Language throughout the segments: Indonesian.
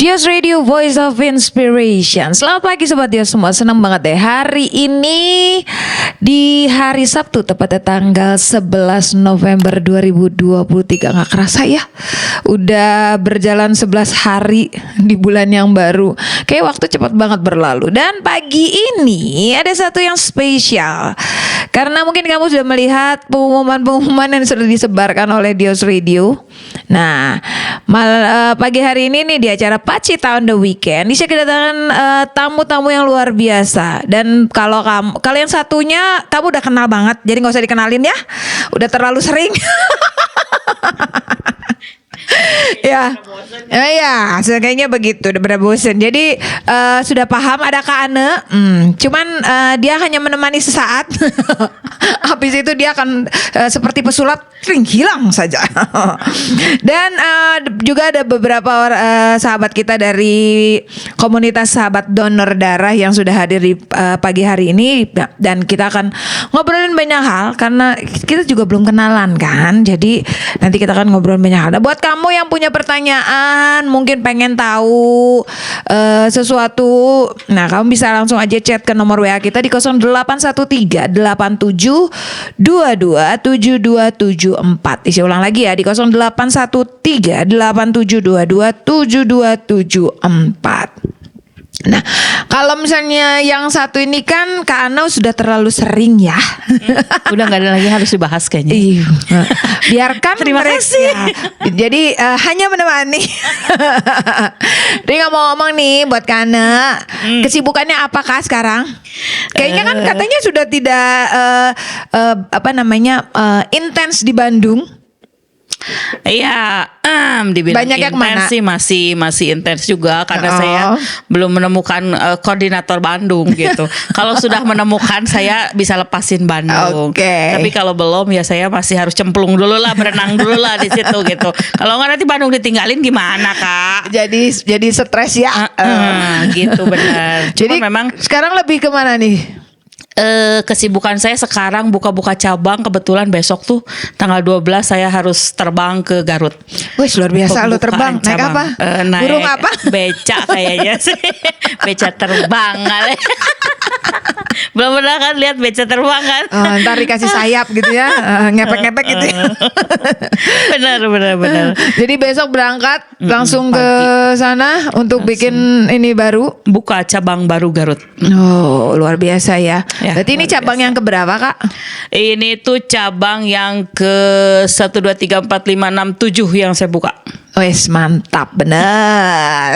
Dios Radio Voice of Inspiration. Selamat pagi Sobat Dios semua. Senang banget deh hari ini di hari Sabtu, tepatnya tanggal 11 November 2023. Gak kerasa ya, udah berjalan 11 hari di bulan yang baru. Kayak waktu cepat banget berlalu. Dan pagi ini ada satu yang spesial, karena mungkin kamu sudah melihat pengumuman-pengumuman yang sudah disebarkan oleh Dios Radio. Nah, pagi hari ini nih di acara Pacita on the Weekend, bisa kedatangan tamu-tamu yang luar biasa. Dan kalau yang satunya kamu udah kenal banget, jadi nggak usah dikenalin ya, udah terlalu sering. Ya, kayaknya begitu, udah pada bosen. Jadi sudah paham ada Kak Ane. Cuman dia hanya menemani sesaat. Habis itu dia akan seperti pesulap hilang saja. Dan juga ada beberapa sahabat kita dari komunitas sahabat donor darah yang sudah hadir di pagi hari ini. Dan kita akan ngobrolin banyak hal karena kita juga belum kenalan kan. Jadi nanti kita akan ngobrolin banyak hal. Nah, buat kamu yang punya pertanyaan, mungkin pengen tahu sesuatu, nah kamu bisa langsung aja chat ke nomor WA kita di 0813 87 22 7274. Isi ulang lagi ya, di 0813 87 22 7274. Nah, kalau misalnya yang satu ini kan Kak Ana sudah terlalu sering ya. Udah gak ada lagi harus dibahas kayaknya. Iya. Biarkan Terima kasih. Jadi hanya menemani. Dia ngomong-ngomong nih buat Kak Ana, kesibukannya apakah sekarang? Kayaknya kan katanya sudah tidak intens di Bandung. Iya, dibilang banyak yang mana? Intens sih masih intens juga karena saya belum menemukan koordinator Bandung gitu. Kalau sudah menemukan saya bisa lepasin Bandung. Tapi kalau belum ya saya masih harus cemplung dulu lah, berenang dulu lah di situ gitu. Kalau nggak nanti Bandung ditinggalin gimana Kak? Jadi stres ya. Gitu benar. Jadi memang sekarang lebih kemana nih? Kesibukan saya sekarang buka-buka cabang. Kebetulan besok tuh tanggal 12 saya harus terbang ke Garut. Wih, luar biasa. Lu terbang naik apa? Naik burung apa? Beca kayaknya sih. Beca terbang kali. Belum pernah kan lihat beca terbang kan? Ntar dikasih sayap gitu ya, ngepek-ngepek gitu ya. Benar. Jadi besok berangkat langsung ke sana untuk bikin ini baru, buka cabang baru Garut. Oh, luar biasa ya. Berarti ini cabang yang keberapa Kak? Ini tuh cabang yang ke 1, 2, 3, 4, 5, 6, 7 yang saya buka. Wes mantap bener.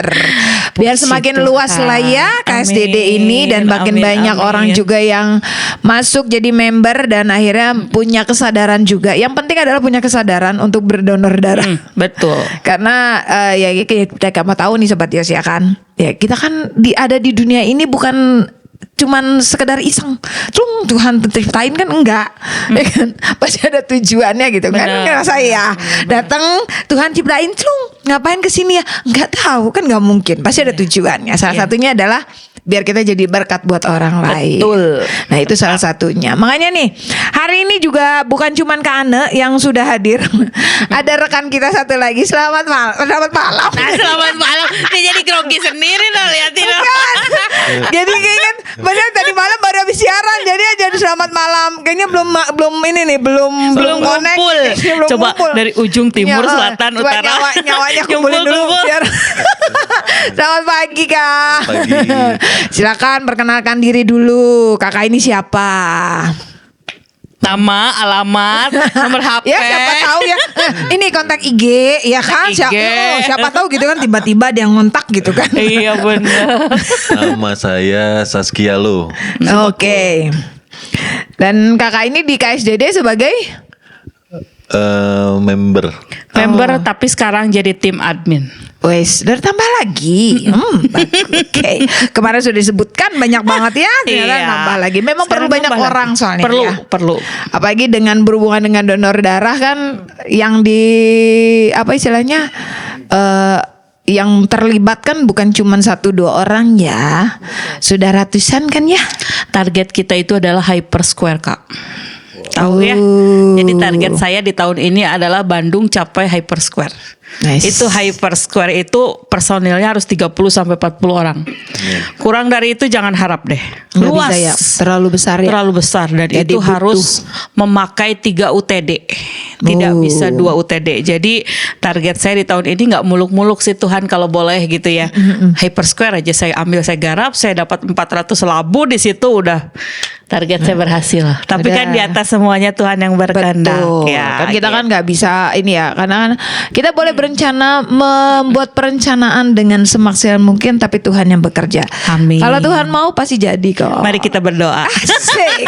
Biar semakin luas lah ya KSDD ini, dan makin banyak orang juga yang masuk jadi member dan akhirnya punya kesadaran juga. Yang penting adalah punya kesadaran untuk berdonor darah. Betul. Karena ya kita kamu tahu nih Sobat Yos ya kan. Ya kita kan ada di dunia ini bukan cuman sekedar iseng, Tuhan ciptain kan enggak, ya kan? Pasti ada tujuannya gitu kan? Ngerasa ya, datang Tuhan ciptain, ngapain kesini ya? Enggak tahu kan, nggak mungkin. Pasti ada tujuannya. Salah satunya adalah biar kita jadi berkat buat orang lain. Betul. Nah itu salah satunya. Makanya nih hari ini juga bukan cuman Kak Ane yang sudah hadir. Ada rekan kita satu lagi. Selamat malam. Selamat malam. Dia jadi grogi sendiri loh, liatin. Jadi kayaknya padahal tadi malam baru habis siaran, jadi aja selamat malam. Kayaknya belum ini nih, belum connect. Coba kumpul. Dari ujung timur, selatan, utara. Nyawanya kumpulin dulu biar. Selamat pagi Kak. Pagi. Silakan perkenalkan diri dulu. Kakak ini siapa? Nama, alamat, nomor HP. Ya siapa tahu ya. Ini kontak IG ya kan? Siapa tahu gitu kan, tiba-tiba dia ngontak gitu kan. Iya benar. Nama saya Saskia Lo. Oke. Dan kakak ini di KSDD sebagai member. Tapi sekarang jadi tim admin. Wes, udah tambah lagi. Oke. Kemarin sudah disebutkan banyak banget ya, ternyata nambah lagi. Memang perlu banyak orang soalnya. Perlu. Apalagi dengan berhubungan dengan donor darah kan, yang yang terlibat kan bukan cuma 1-2 orang ya, sudah ratusan kan ya. Target kita itu adalah Hyper Square Kak. Tahu ya. Jadi target saya di tahun ini adalah Bandung capai Hyper Square. Nice. Itu Hyper Square itu personilnya harus 30 sampai 40 orang. Kurang dari itu jangan harap deh. Nggak Luas. bisa ya, terlalu besar ya. Terlalu besar dan Jadi itu butuh. harus memakai 3 UTD. Tidak Oh. bisa 2 UTD. Jadi target saya di tahun ini nggak muluk-muluk sih Tuhan kalau boleh gitu ya. Hyper Square aja saya ambil, saya garap, saya dapat 400 labu di situ udah target saya berhasil. Tapi Udah. kan di atas semuanya Tuhan yang berkehendak. Betul. Ya, Kan kita gitu. kan nggak bisa ini ya, karena kan kita boleh berencana, membuat perencanaan dengan semaksimal mungkin, tapi Tuhan yang bekerja. Amin. Kalau Tuhan mau pasti jadi kok. Mari kita berdoa. Asik.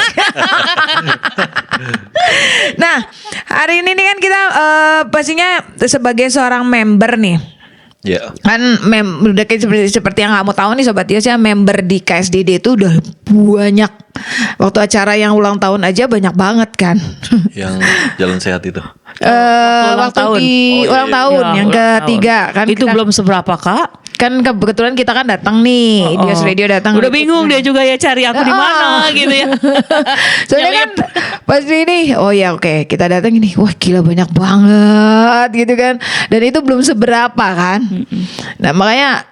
Nah, hari ini nih kan kita pastinya sebagai seorang member nih. Ya. Kan udah kayak seperti yang kamu tahu nih Sobat Yos ya, member di KSDD itu udah banyak. Waktu acara yang ulang tahun aja banyak banget kan. Yang jalan sehat itu. ulang Waktu tahun. di Oh, iya, ulang iya. tahun Ya, yang ulang ketiga tahun. kan Itu kita- belum seberapa Kak. kan kebetulan kita kan datang nih, Dios Radio datang. Udah bingung dia juga ya cari aku di mana gitu ya. Soalnya kan pas ini, oh ya oke, kita datang ini, wah gila banyak banget gitu kan. Dan itu belum seberapa kan. Nah makanya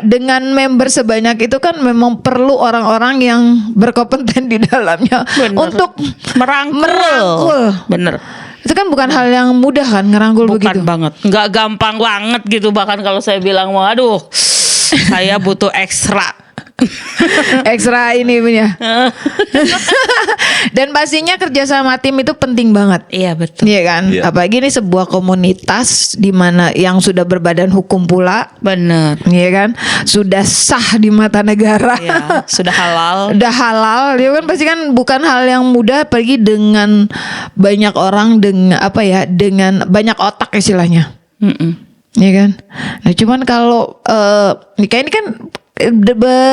dengan member sebanyak itu kan memang perlu orang-orang yang berkompeten di dalamnya Bener. untuk merangkul. Bener. Itu kan bukan hal yang mudah kan ngerangkul Bukan begitu. banget. Nggak gampang banget gitu. Bahkan kalau saya bilang, waduh, saya butuh ekstra. Ekstra ini punya. Dan pastinya kerja sama tim itu penting banget. Iya betul. Iya kan? Iya. Apalagi ini sebuah komunitas di mana yang sudah berbadan hukum pula, Bener. iya kan? Sudah sah di mata negara. Ya, sudah halal. Udah halal, ya kan pasti kan bukan hal yang mudah apalagi dengan banyak orang dengan apa ya, dengan banyak otak istilahnya. Mm-mm. Iya kan? Nah, cuman kalau nikah ini kan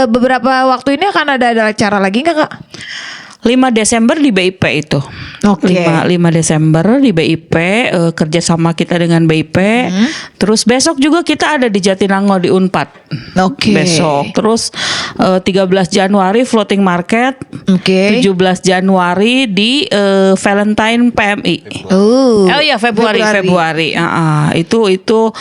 beberapa waktu ini akan ada acara lagi nggak Kak? 5 Desember di BIP itu. Oke. 5 Desember di BIP, kerjasama kita dengan BIP. Terus besok juga kita ada di Jatinangor di Unpad. Oke. Besok. Terus 13 Januari floating market. Oke. 17 Januari di Valentine PMI. Oh iya Februari. Itu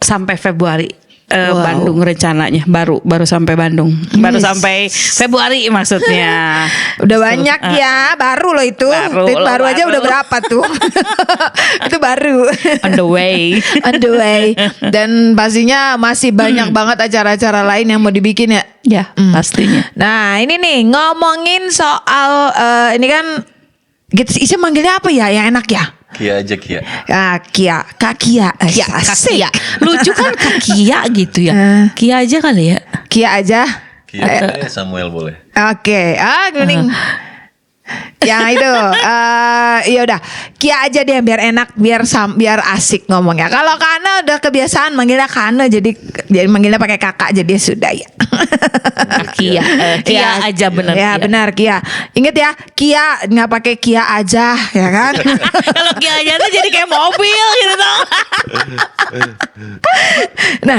sampai Februari. Wow. Bandung rencananya baru sampai Bandung, baru sampai Februari maksudnya. Udah banyak ya, baru loh itu. Baru loh, Baru aja baru. udah berapa tuh? Itu baru. On the way. On the way. Dan pastinya masih banyak banget acara-acara lain yang mau dibikin ya. Ya pastinya. Nah ini nih ngomongin soal ini kan gitu, Isa manggilnya apa ya yang enak ya? Kia aja Kia. Kia, Kak Kia, asik. Kia. Lucu kan Kak Kia gitu ya. Kia aja kali ya. Kia aja. Kia Samuel boleh. Oke, kuning. Yang itu, ya udah, Kia aja deh biar enak, biar asik ngomongnya. Kalau Kana udah kebiasaan manggilnya Kana, jadi manggilnya pakai kakak jadi sudah ya. Kia. Kia aja bener. Ya Kia. benar Kia. Ingat ya, Kia nggak pakai Kia aja, ya kan? Kalau Kia aja tuh jadi kayak mobil gitu tau. Nah,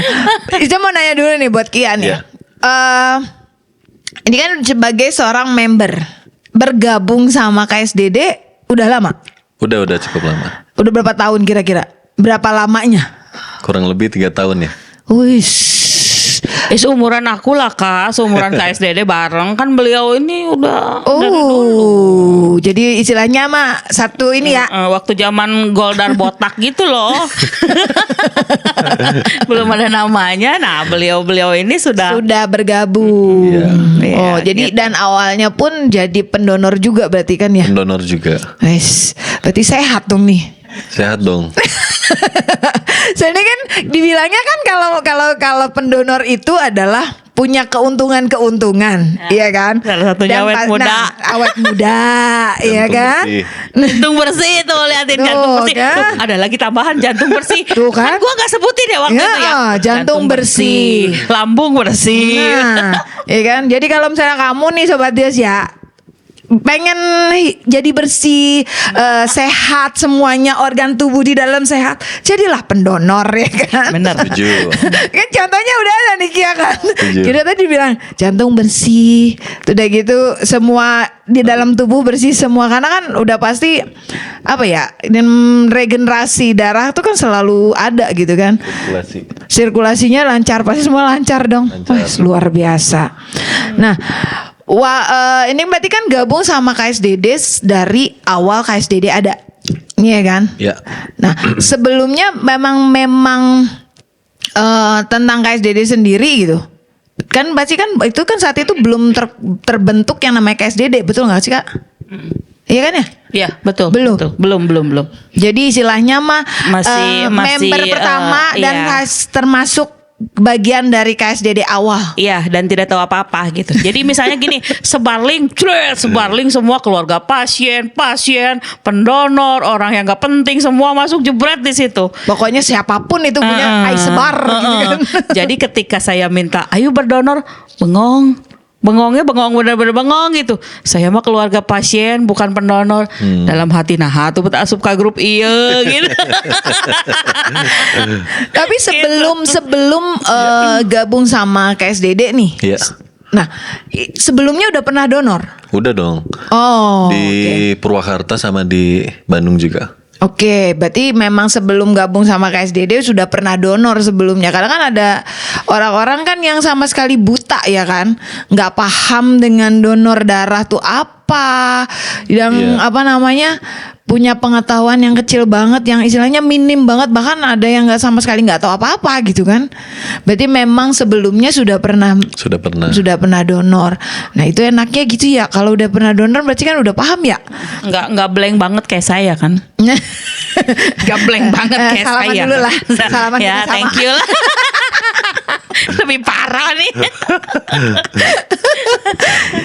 saya mau nanya dulu nih buat Kia nih. Iya. Ini kan sebagai seorang member bergabung sama KSDD udah lama? Udah cukup lama. Udah berapa tahun kira-kira? Berapa lamanya? Kurang lebih 3 tahun ya. Wih. Seumuran aku lah Kak, seumuran KSDD bareng kan beliau ini udah dari dulu. Oh, jadi istilahnya mah satu ini ya. Waktu zaman Goldar botak gitu loh. Belum ada namanya. Nah, beliau ini sudah bergabung. Iya. Oh, Iya, jadi gitu. dan awalnya pun jadi pendonor juga berarti kan ya? Pendonor juga. Wes, berarti sehat dong nih. Sehat dong. Soalnya kan dibilangnya kan kalau pendonor itu adalah punya keuntungan, iya kan? Salah satunya awet muda. Nah, awet muda, iya Jantung kan? bersih. jantung bersih tuh, liatin Tuh, jantung bersih. kan? Tuh, ada lagi tambahan jantung bersih. Tuh, kan? Gua nggak sebutin ya waktu Ya, itu ya. jantung bersih. Lambung bersih. Nah, iya kan? Jadi kalau misalnya kamu nih Sobat Dias ya pengen jadi bersih, sehat semuanya, organ tubuh di dalam sehat, jadilah pendonor ya kan. Benar. Setuju. Kan contohnya udah ada nih Kia kan. Setuju. Kita tadi bilang jantung bersih, udah gitu semua di dalam tubuh bersih semua, karena kan udah pasti apa ya, dan regenerasi darah tuh kan selalu ada gitu kan. Sirkulasinya lancar, pasti semua lancar dong. Lancar. Wah, luar biasa. Nah, ini berarti kan gabung sama KSDD dari awal KSDD ada, iya kan? Ya. Nah, sebelumnya memang tentang KSDD sendiri gitu. Kan pasti kan itu kan saat itu belum terbentuk yang namanya KSDD, betul nggak sih Kak? Iya kan ya? Iya, betul. Belum. Betul. Belum. Jadi istilahnya mah Masih member pertama dan iya. termasuk bagian dari KSDD awal. Iya, dan tidak tahu apa-apa gitu. Jadi misalnya gini, sebarling semua keluarga pasien, pendonor, orang yang nggak penting semua masuk jebret di situ. Pokoknya siapapun itu punya sebar gitu kan. Jadi ketika saya minta, ayo berdonor, bengongnya bener-bener bengong gitu. Saya mah keluarga pasien bukan pendonor. Dalam hati nah tuh bet asup ka grup iya gitu. Tapi sebelum gabung sama KSDD nih. Iya. Nah, sebelumnya udah pernah donor? Udah dong. Oh. Di Purwakarta sama di Bandung juga. Oke, berarti memang sebelum gabung sama KSDD sudah pernah donor sebelumnya. Karena kan ada orang-orang kan yang sama sekali buta ya kan, nggak paham dengan donor darah tuh apa, yang apa namanya, punya pengetahuan yang kecil banget, yang istilahnya minim banget, bahkan ada yang nggak sama sekali nggak tahu apa-apa gitu kan. Berarti memang sebelumnya sudah pernah donor. Nah itu enaknya gitu ya, kalau udah pernah donor berarti kan udah paham ya. Nggak blank banget kayak saya kan. Nggak blank banget kayak salaman saya. Dulu lah. Salaman ya, sama. thank you lah. Lebih parah nih.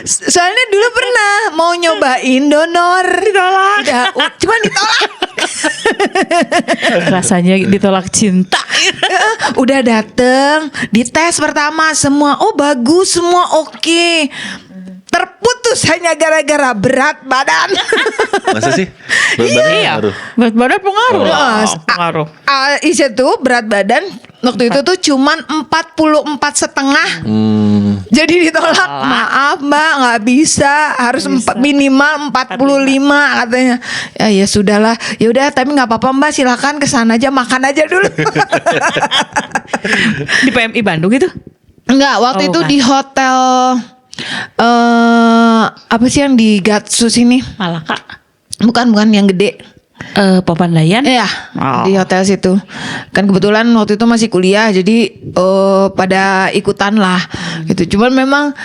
Soalnya dulu pernah mau nyobain donor, ditolak. Cuman ditolak. Rasanya ditolak cinta. Udah dateng, dites pertama semua, oh bagus semua, oke. Terputus hanya gara-gara berat badan. Masa sih? Berat badan Iya, ngaruh? berat badan pengaruh lah. Pengaruh. Aisyah tuh berat badan waktu itu tuh cuman 44,5. Jadi ditolak. Maaf Mbak, nggak bisa, harus minimal 45 katanya. Ya sudahlah, ya udah, tapi nggak apa-apa Mbak, silakan kesana aja, makan aja dulu. Di PMI Bandung itu? Enggak, waktu itu bukan. di hotel apa sih yang di Gatsu sini? Malaka. Bukan yang gede. Papandayan? Iya, Oh. di hotel situ. Kan kebetulan waktu itu masih kuliah, jadi pada ikutan lah gitu. Cuman memang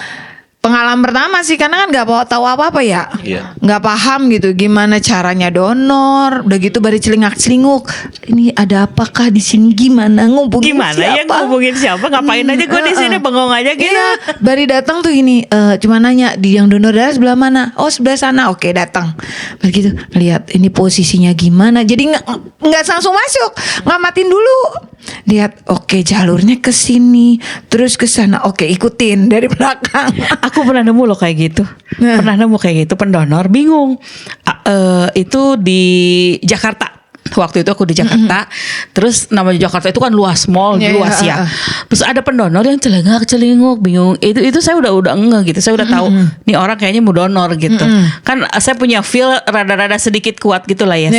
pengalaman pertama sih, karena kan nggak tahu apa-apa ya, nggak paham gitu gimana caranya donor. Udah gitu baru celingak-celinguk, ini ada apakah di sini, gimana ngubungin Gimana siapa? ya ngubungin siapa? Ngapain aja gue di sini bengong aja gitu. Iya, baru datang tuh ini, cuma nanya di yang donor darah sebelah mana? Oh sebelah sana, oke datang. Begitu, lihat ini posisinya gimana. Jadi nggak langsung masuk, ngamatin dulu. Lihat, oke jalurnya ke sini, terus ke sana, oke ikutin dari belakang. Aku pernah nemu loh kayak gitu. Pernah nemu kayak gitu, pendonor bingung. Itu di Jakarta. Waktu itu aku di Jakarta. Terus namanya Jakarta itu kan luas, mall luas ya. Terus ada pendonor yang celingak-celinguk, bingung. Itu saya udah enggak gitu. Saya udah tahu nih orang kayaknya mau donor gitu. Kan saya punya feel rada-rada sedikit kuat gitu lah ya.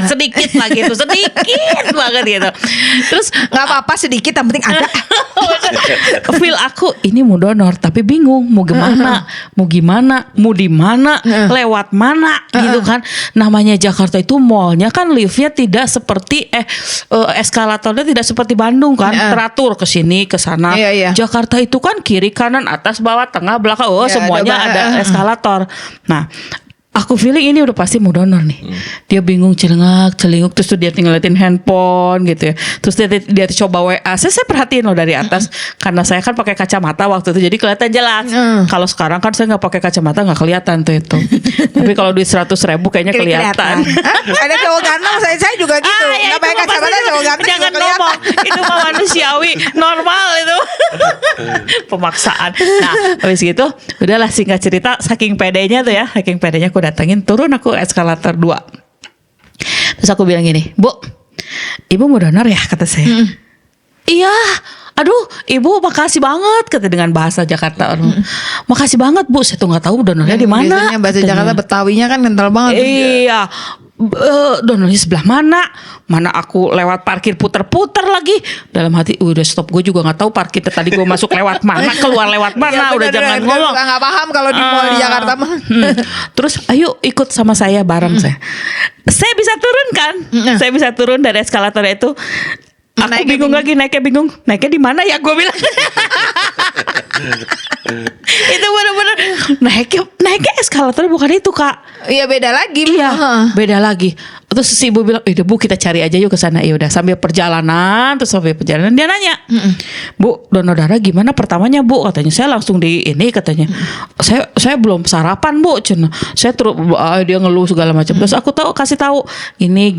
Sedikit lah gitu. Sedikit banget gitu. Terus nggak apa-apa sedikit, yang penting ada. Feel aku ini mau donor tapi bingung mau gimana, mau di mana, lewat mana gitu kan. Namanya Jakarta itu mallnya kan liftnya tidak seperti eskalatornya tidak seperti Bandung kan, teratur ke sini ke sana. Jakarta itu kan kiri kanan atas bawah tengah belakang, semuanya ada eskalator. Nah, aku feeling ini udah pasti mau donor nih. Dia bingung, celingak-celinguk, terus tuh dia tinggalin handphone gitu ya. Terus dia coba WA. Saya perhatiin loh dari atas, karena saya kan pakai kacamata waktu itu, jadi kelihatan jelas. Kalau sekarang kan saya nggak pakai kacamata, nggak kelihatan tuh itu. Tapi kalau duit 100.000 kayaknya kelihatan. Ada cowok ganteng, saya juga gitu. Nggak pakai kacamata, cowok ganteng jangan juga kelihatan. ngomong, itu mah manusiawi, normal itu. Pemaksaan. Nah, habis gitu udahlah, singkat cerita, saking pedenya tuh ya, saking pedenya aku datengin, turun aku eskalator 2. Terus aku bilang gini, "Bu, Ibu mau donor ya?" kata saya. "Iya. Aduh, Ibu makasih banget," kata dengan bahasa Jakarta. "Makasih banget, Bu. Saya tuh nggak tahu donornya di mana." Biasanya bahasa katanya. Jakarta Betawinya kan kental banget. Iya. Donornya sebelah mana? Mana aku lewat parkir puter-puter lagi. Dalam hati, udah stop, gue juga nggak tahu parkir tadi gue masuk lewat mana, keluar lewat mana. Iya, Udah bener, jangan bener. ngomong. Nggak paham kalau di mall di Jakarta mah. Terus ayo ikut sama saya bareng saya. Saya bisa turun kan? Saya bisa turun dari eskalator itu. Aku Naiknya bingung lagi, naiknya bingung. Naiknya di mana ya, gue bilang. Itu benar-benar naiknya eskalator bukan itu, Kak. Iya, beda lagi. Iya, beda lagi. Terus si ibu bilang, "Udah Bu, kita cari aja yuk ke sana." Ya udah, sambil perjalanan dia nanya, "Bu, donor darah gimana pertamanya, Bu?" Katanya. Saya langsung di ini katanya. Saya belum sarapan, Bu. Cina. Saya terus dia ngeluh segala macam. Terus aku kasih tahu gini.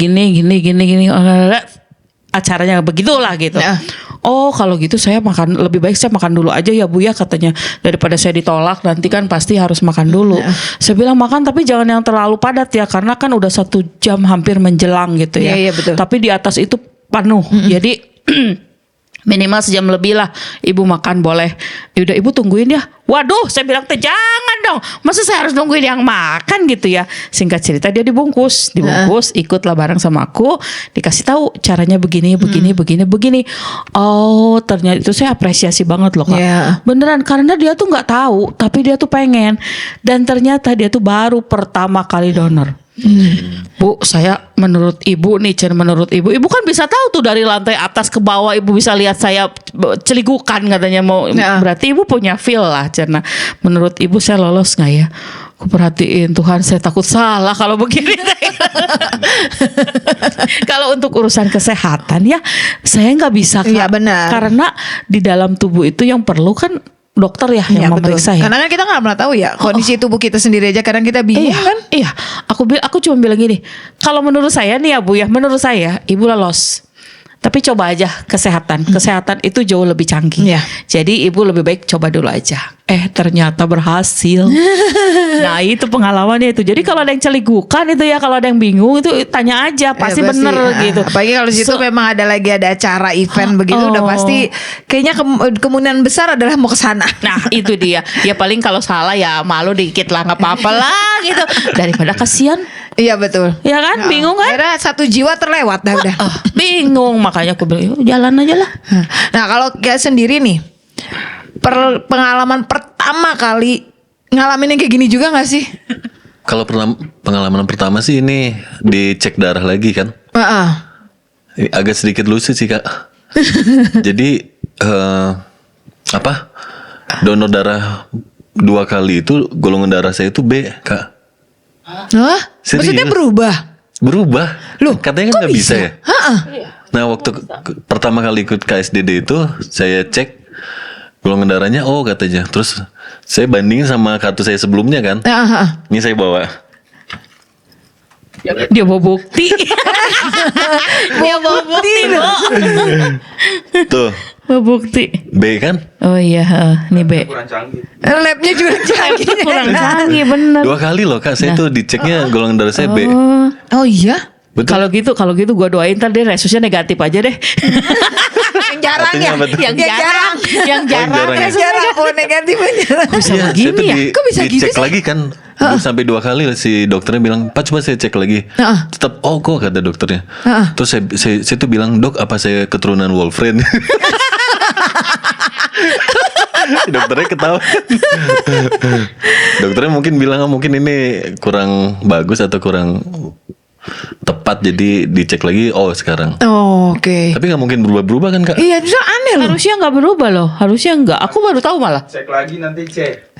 Acaranya begitulah gitu. Ya. "Oh, kalau gitu lebih baik saya makan dulu aja ya, Bu ya," katanya. "Daripada saya ditolak nanti kan pasti harus makan dulu." Saya bilang, "Makan tapi jangan yang terlalu padat ya, karena kan udah 1 jam hampir menjelang gitu ya." Iya, betul. Tapi di atas itu penuh. Jadi minimal sejam lebih lah Ibu makan boleh. Yaudah Ibu tungguin ya. Waduh, saya bilang, jangan dong. Masa saya harus nungguin yang makan gitu ya. Singkat cerita dia dibungkus, ikutlah bareng sama aku. Dikasih tahu caranya begini. Oh, ternyata itu saya apresiasi banget loh, Kak. Yeah. Beneran, karena dia tuh nggak tahu, tapi dia tuh pengen. Dan ternyata dia tuh baru pertama kali donor. Bu, saya menurut Ibu kan bisa tahu tuh dari lantai atas ke bawah, Ibu bisa lihat saya celigukan katanya mau. Berarti Ibu punya feel lah, karena menurut Ibu saya lolos nggak ya? Aku perhatiin, Tuhan, saya takut salah kalau begini. Kalau untuk urusan kesehatan ya saya nggak bisa, Kak. Iya, benar. Karena di dalam tubuh itu yang perlu kan dokter ya yang memeriksa ya. Karena kan kita nggak pernah tahu ya kondisi tubuh kita sendiri aja. Kadang kita bingung kan. Iya, aku cuma bilang gini. Kalau menurut saya nih ya, Bu ya, menurut saya Ibu lolos. Tapi coba aja kesehatan itu jauh lebih canggih. Iya. Jadi Ibu lebih baik coba dulu aja. Ternyata berhasil. Nah itu pengalamannya itu. Jadi kalau ada yang celigukan itu ya, kalau ada yang bingung itu tanya aja, pasti bener gitu. Apalagi kalau situ memang ada acara event begitu, udah pasti kayaknya kemungkinan besar adalah mau ke sana. Nah itu dia. Ya paling kalau salah ya malu dikit lah, nggak apa-apa lah gitu. Daripada kasihan. Iya betul. Ya kan, bingung kan? Akhirnya 1 jiwa terlewat dah udah. Bingung, makanya aku bilang jalan aja lah. Nah kalau kayak sendiri nih, pengalaman pertama kali ngalamin yang kayak gini juga nggak sih? Kalau pengalaman pertama sih ini dicek darah lagi kan. Agak sedikit lucu sih, Kak. Jadi donor darah 2 kali itu golongan darah saya itu B, Kak. Hah? Maksudnya berubah? Berubah. Loh, katanya kan kok nggak bisa ya. Iya. Nah waktu pertama kali ikut KSDD itu saya cek golongan darahnya O katanya. Terus saya bandingin sama kartu saya sebelumnya kan. Ini saya bawa. Dia bawa bukti. Dia bawa bukti loh. Tuh. Bawa bukti. B kan? Oh iya, ini B. Kurang canggih. Labnya juga canggih. Kurang canggih bener. 2 kali loh, Kak. Saya tuh diceknya golongan darah saya B. Oh iya? Betul. Kalau gitu gua doain ntar deh resusnya negatif aja deh. Yang jarang Artinya ya? apa tuh? Yang jarang. jarang ya? Yang jarang. Oh negatif aja. Bisa Iya, begini saya tuh ya? Kok bisa gitu dicek sih? lagi kan. Sampai 2 kali si dokternya bilang, "Pak coba saya cek lagi." Tetap oh kok kata dokternya. Terus saya tuh bilang, "Dok, apa saya keturunan Wolverine?" Dokternya ketawa. Dokternya mungkin bilang mungkin ini kurang bagus atau kurang tepat, jadi dicek lagi sekarang. Oh, oke. Tapi nggak mungkin berubah-berubah kan, Kak? Iya, itu aneh loh. Harusnya nggak berubah loh. Harusnya nggak. Aku baru tahu malah. Cek lagi nanti cek.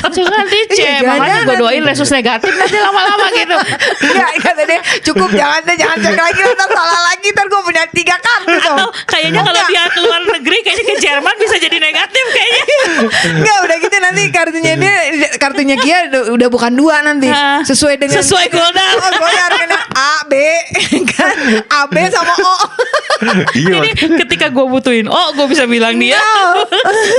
Cek nanti cek. Iya, Makanya jangan. gue doain resus negatif nanti lama-lama gitu. Enggak, kata dia cukup jangan cek lagi, ntar salah lagi, ntar gue punya 3 kartu tuh. Atau kayaknya kalau dia keluar negeri kayaknya ke Jerman bisa jadi negatif kayaknya. Enggak, udah gitu nanti kartunya Kia udah bukan 2 nanti. Sesuai dengan Sesuai Golda. Oh, gue harusnya A, B kan. A, B sama O. Iya, Jadi ketika gue butuhin gue bisa bilang dia.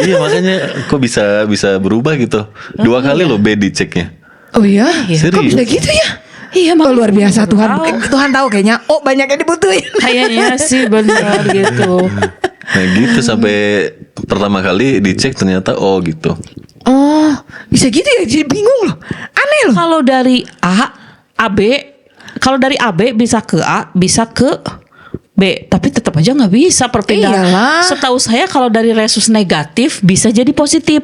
iya makanya kok bisa berubah gitu. 2 kali loh B diceknya. Oh iya, kok Serius? bisa gitu ya? Iya, Oh, luar biasa tahu. Tuhan tahu kayaknya. Oh, banyak yang dibutuhin. Kayaknya sih benar gitu. Nah gitu sampai pertama kali dicek ternyata gitu. Oh, bisa gitu ya? Jadi bingung loh. Aneh loh. Kalau dari AB, kalau dari AB bisa ke A, bisa ke B, tapi tetap aja nggak bisa perpindahan. Iyalah. Setahu saya kalau dari resus negatif bisa jadi positif.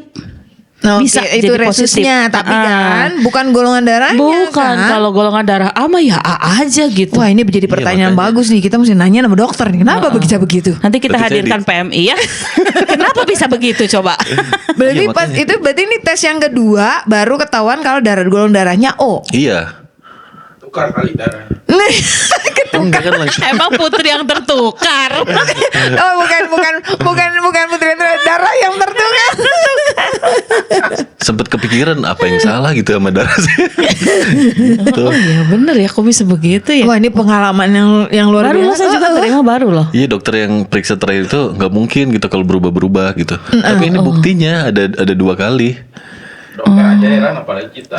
Oke, Bisa itu jadi resusnya, positif. tapi kan bukan golongan darahnya. Bukan, kan? kalau golongan darah A mah ya A aja gitu. Wah, ini menjadi pertanyaan makanya. bagus nih. Kita mesti nanya sama dokter nih. Kenapa bisa begitu? Nanti kita Tapi saya hadirkan PMI ya. Kenapa bisa begitu coba? Berarti Iya, pas makanya. itu berarti ini tes yang kedua baru ketahuan kalau golongan darahnya O. Iya. Tukar kali darahnya. Nih, Enggak kan langsung. Emang putri yang tertukar. oh bukan putri darah yang tertukar. Sempet kepikiran apa yang salah gitu sama darah saya. Gitu. Oh iya bener ya, kok bisa begitu ya? Wah, ini pengalaman yang luar Baru loh, biasa. saya juga terima baru loh. Iya dokter yang periksa terakhir itu nggak mungkin gitu kalau berubah-berubah gitu. Tapi ini buktinya ada 2 kali. Dokter aja heran apalagi kita.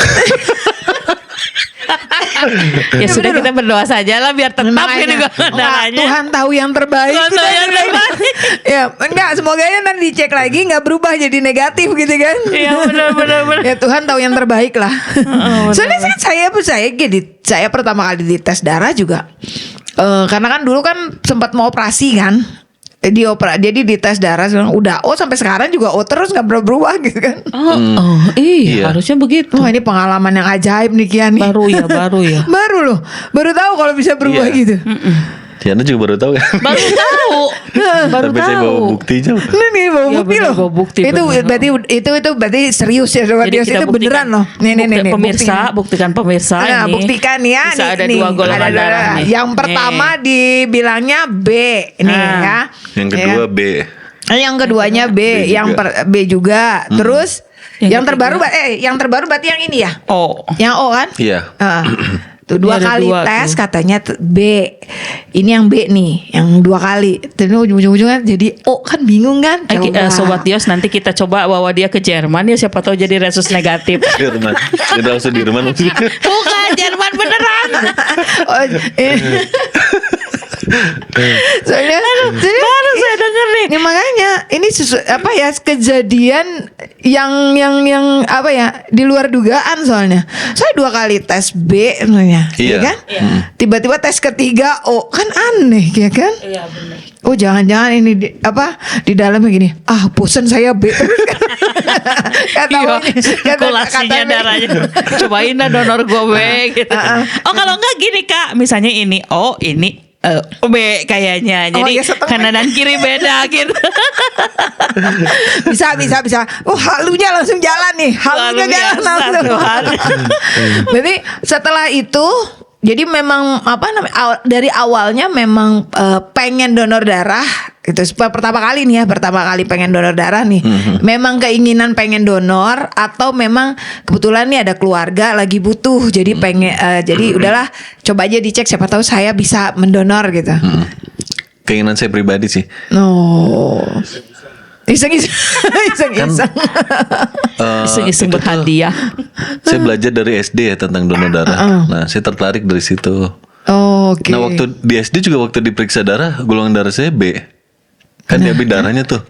Ya sudah, kita berdoa saja lah biar tetap ini golongan darahnya. Tuhan tahu yang terbaik. Tuhan tahu yang terbaik. Ya, enggak, semoga ya nanti dicek lagi nggak berubah jadi negatif gitu kan. Iya benar. Ya Tuhan tahu yang terbaik lah. Soalnya kan saya gini, saya pertama kali dites darah juga. Karena kan dulu kan sempat mau operasi kan. Jadi dites darah udah sampai sekarang juga terus nggak pernah berubah gitu kan. Iya, Iya. harusnya begitu. Wah, ini pengalaman yang ajaib nih Kian nih. Baru ya. Baru loh, baru tahu kalau bisa berubah Iya. gitu. Tiana juga baru tahu kan. Baru tahu. Baru Sampai saya bawa tahu. buktinya. Nah, nih bawa Iya, bukti bener, loh. bawa bukti, itu bener. berarti serius ya sobat Jadi Dios, kita itu beneran loh. Nih pemirsa, buktikan pemirsa Nah, ini. buktikan ya. Bisa nih, ada nih, 2 golongan ada darah nih. Yang pertama dibilangnya B nih ya. Yang kedua B. Yang keduanya B, B yang juga. B juga. Terus Yang yang terbaru yang terbaru berarti yang ini ya. Oh. Yang O kan? Iya. Tuh 2 Ini ada kali 2 tes tuh. katanya B. Ini yang B nih, yang 2 kali. Terus ujung-ujungnya jadi O, kan bingung kan? Sobat Dios, nanti kita coba bawa dia ke Jerman ya, siapa tahu jadi resus negatif. Jerman. Kita langsung di rumah. Bukan Jerman beneran. Oh, soalnya Baru saya denger nih. ya makanya ini kejadian yang apa ya di luar dugaan soalnya. Saya 2 kali tes B sebenarnya, Iya. ya kan? Tiba-tiba tes ketiga O, kan aneh ya kan? Iya benar. Oh jangan-jangan ini di dalamnya gini. Bosan saya B terus kan. Sirkulasinya darahnya. Cobain dah donor gue B gitu. Oh kalau enggak gini Kak, misalnya ini O, ini B kayaknya. Jadi ya, setengah. kanan dan kiri beda gitu. bisa. Oh, halunya langsung jalan nih. Halunya Luar jalan biasa, langsung. Tuhan. Berarti setelah itu jadi memang dari awalnya memang pengen donor darah itu pertama kali pengen donor darah nih. Memang keinginan pengen donor atau memang kebetulan nih ada keluarga lagi butuh jadi pengen jadi udahlah coba aja dicek siapa tahu saya bisa mendonor gitu. Keinginan saya pribadi sih. No. Iseng-iseng. Iseng-iseng. Iseng-iseng itu tuh berhadiah. Saya belajar dari SD ya tentang donor darah. Nah, saya tertarik dari situ. Oke. Nah, waktu di SD juga waktu diperiksa darah, golongan darah saya B. Kan diambil darahnya tuh.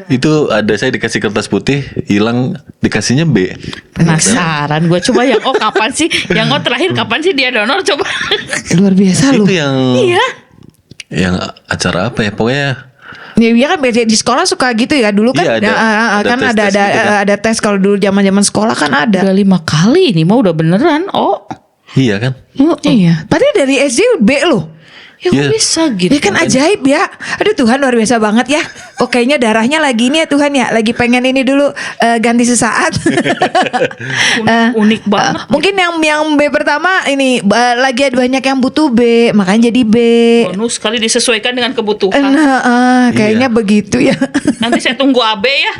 Itu ada saya dikasih kertas putih, hilang dikasihnya B. Penasaran gue, coba yang O kapan sih? Yang O terakhir kapan sih dia donor coba? Luar biasa lu. Itu yang Iya. yang acara apa ya? Pokoknya Ya, iya kan biasanya di sekolah suka gitu ya dulu kan. Iya, ada kan tes-tes gitu kan. ada tes kalau dulu zaman-zaman sekolah kan ada. Udah 5 kali ini mah udah beneran O. iya kan? Iya. Padahal dari SD B loh. Ya kok Iya. bisa gitu. Ya kan ajaib ya. Aduh Tuhan luar biasa banget ya. Oh kayaknya darahnya lagi ini ya Tuhan ya. Lagi pengen ini dulu ganti sesaat. Unik banget. Mungkin yang B pertama ini lagi ada banyak yang butuh B, makanya jadi B. Bonus sekali disesuaikan dengan kebutuhan. Nah, kayaknya Iya. begitu ya. Nanti saya tunggu AB ya.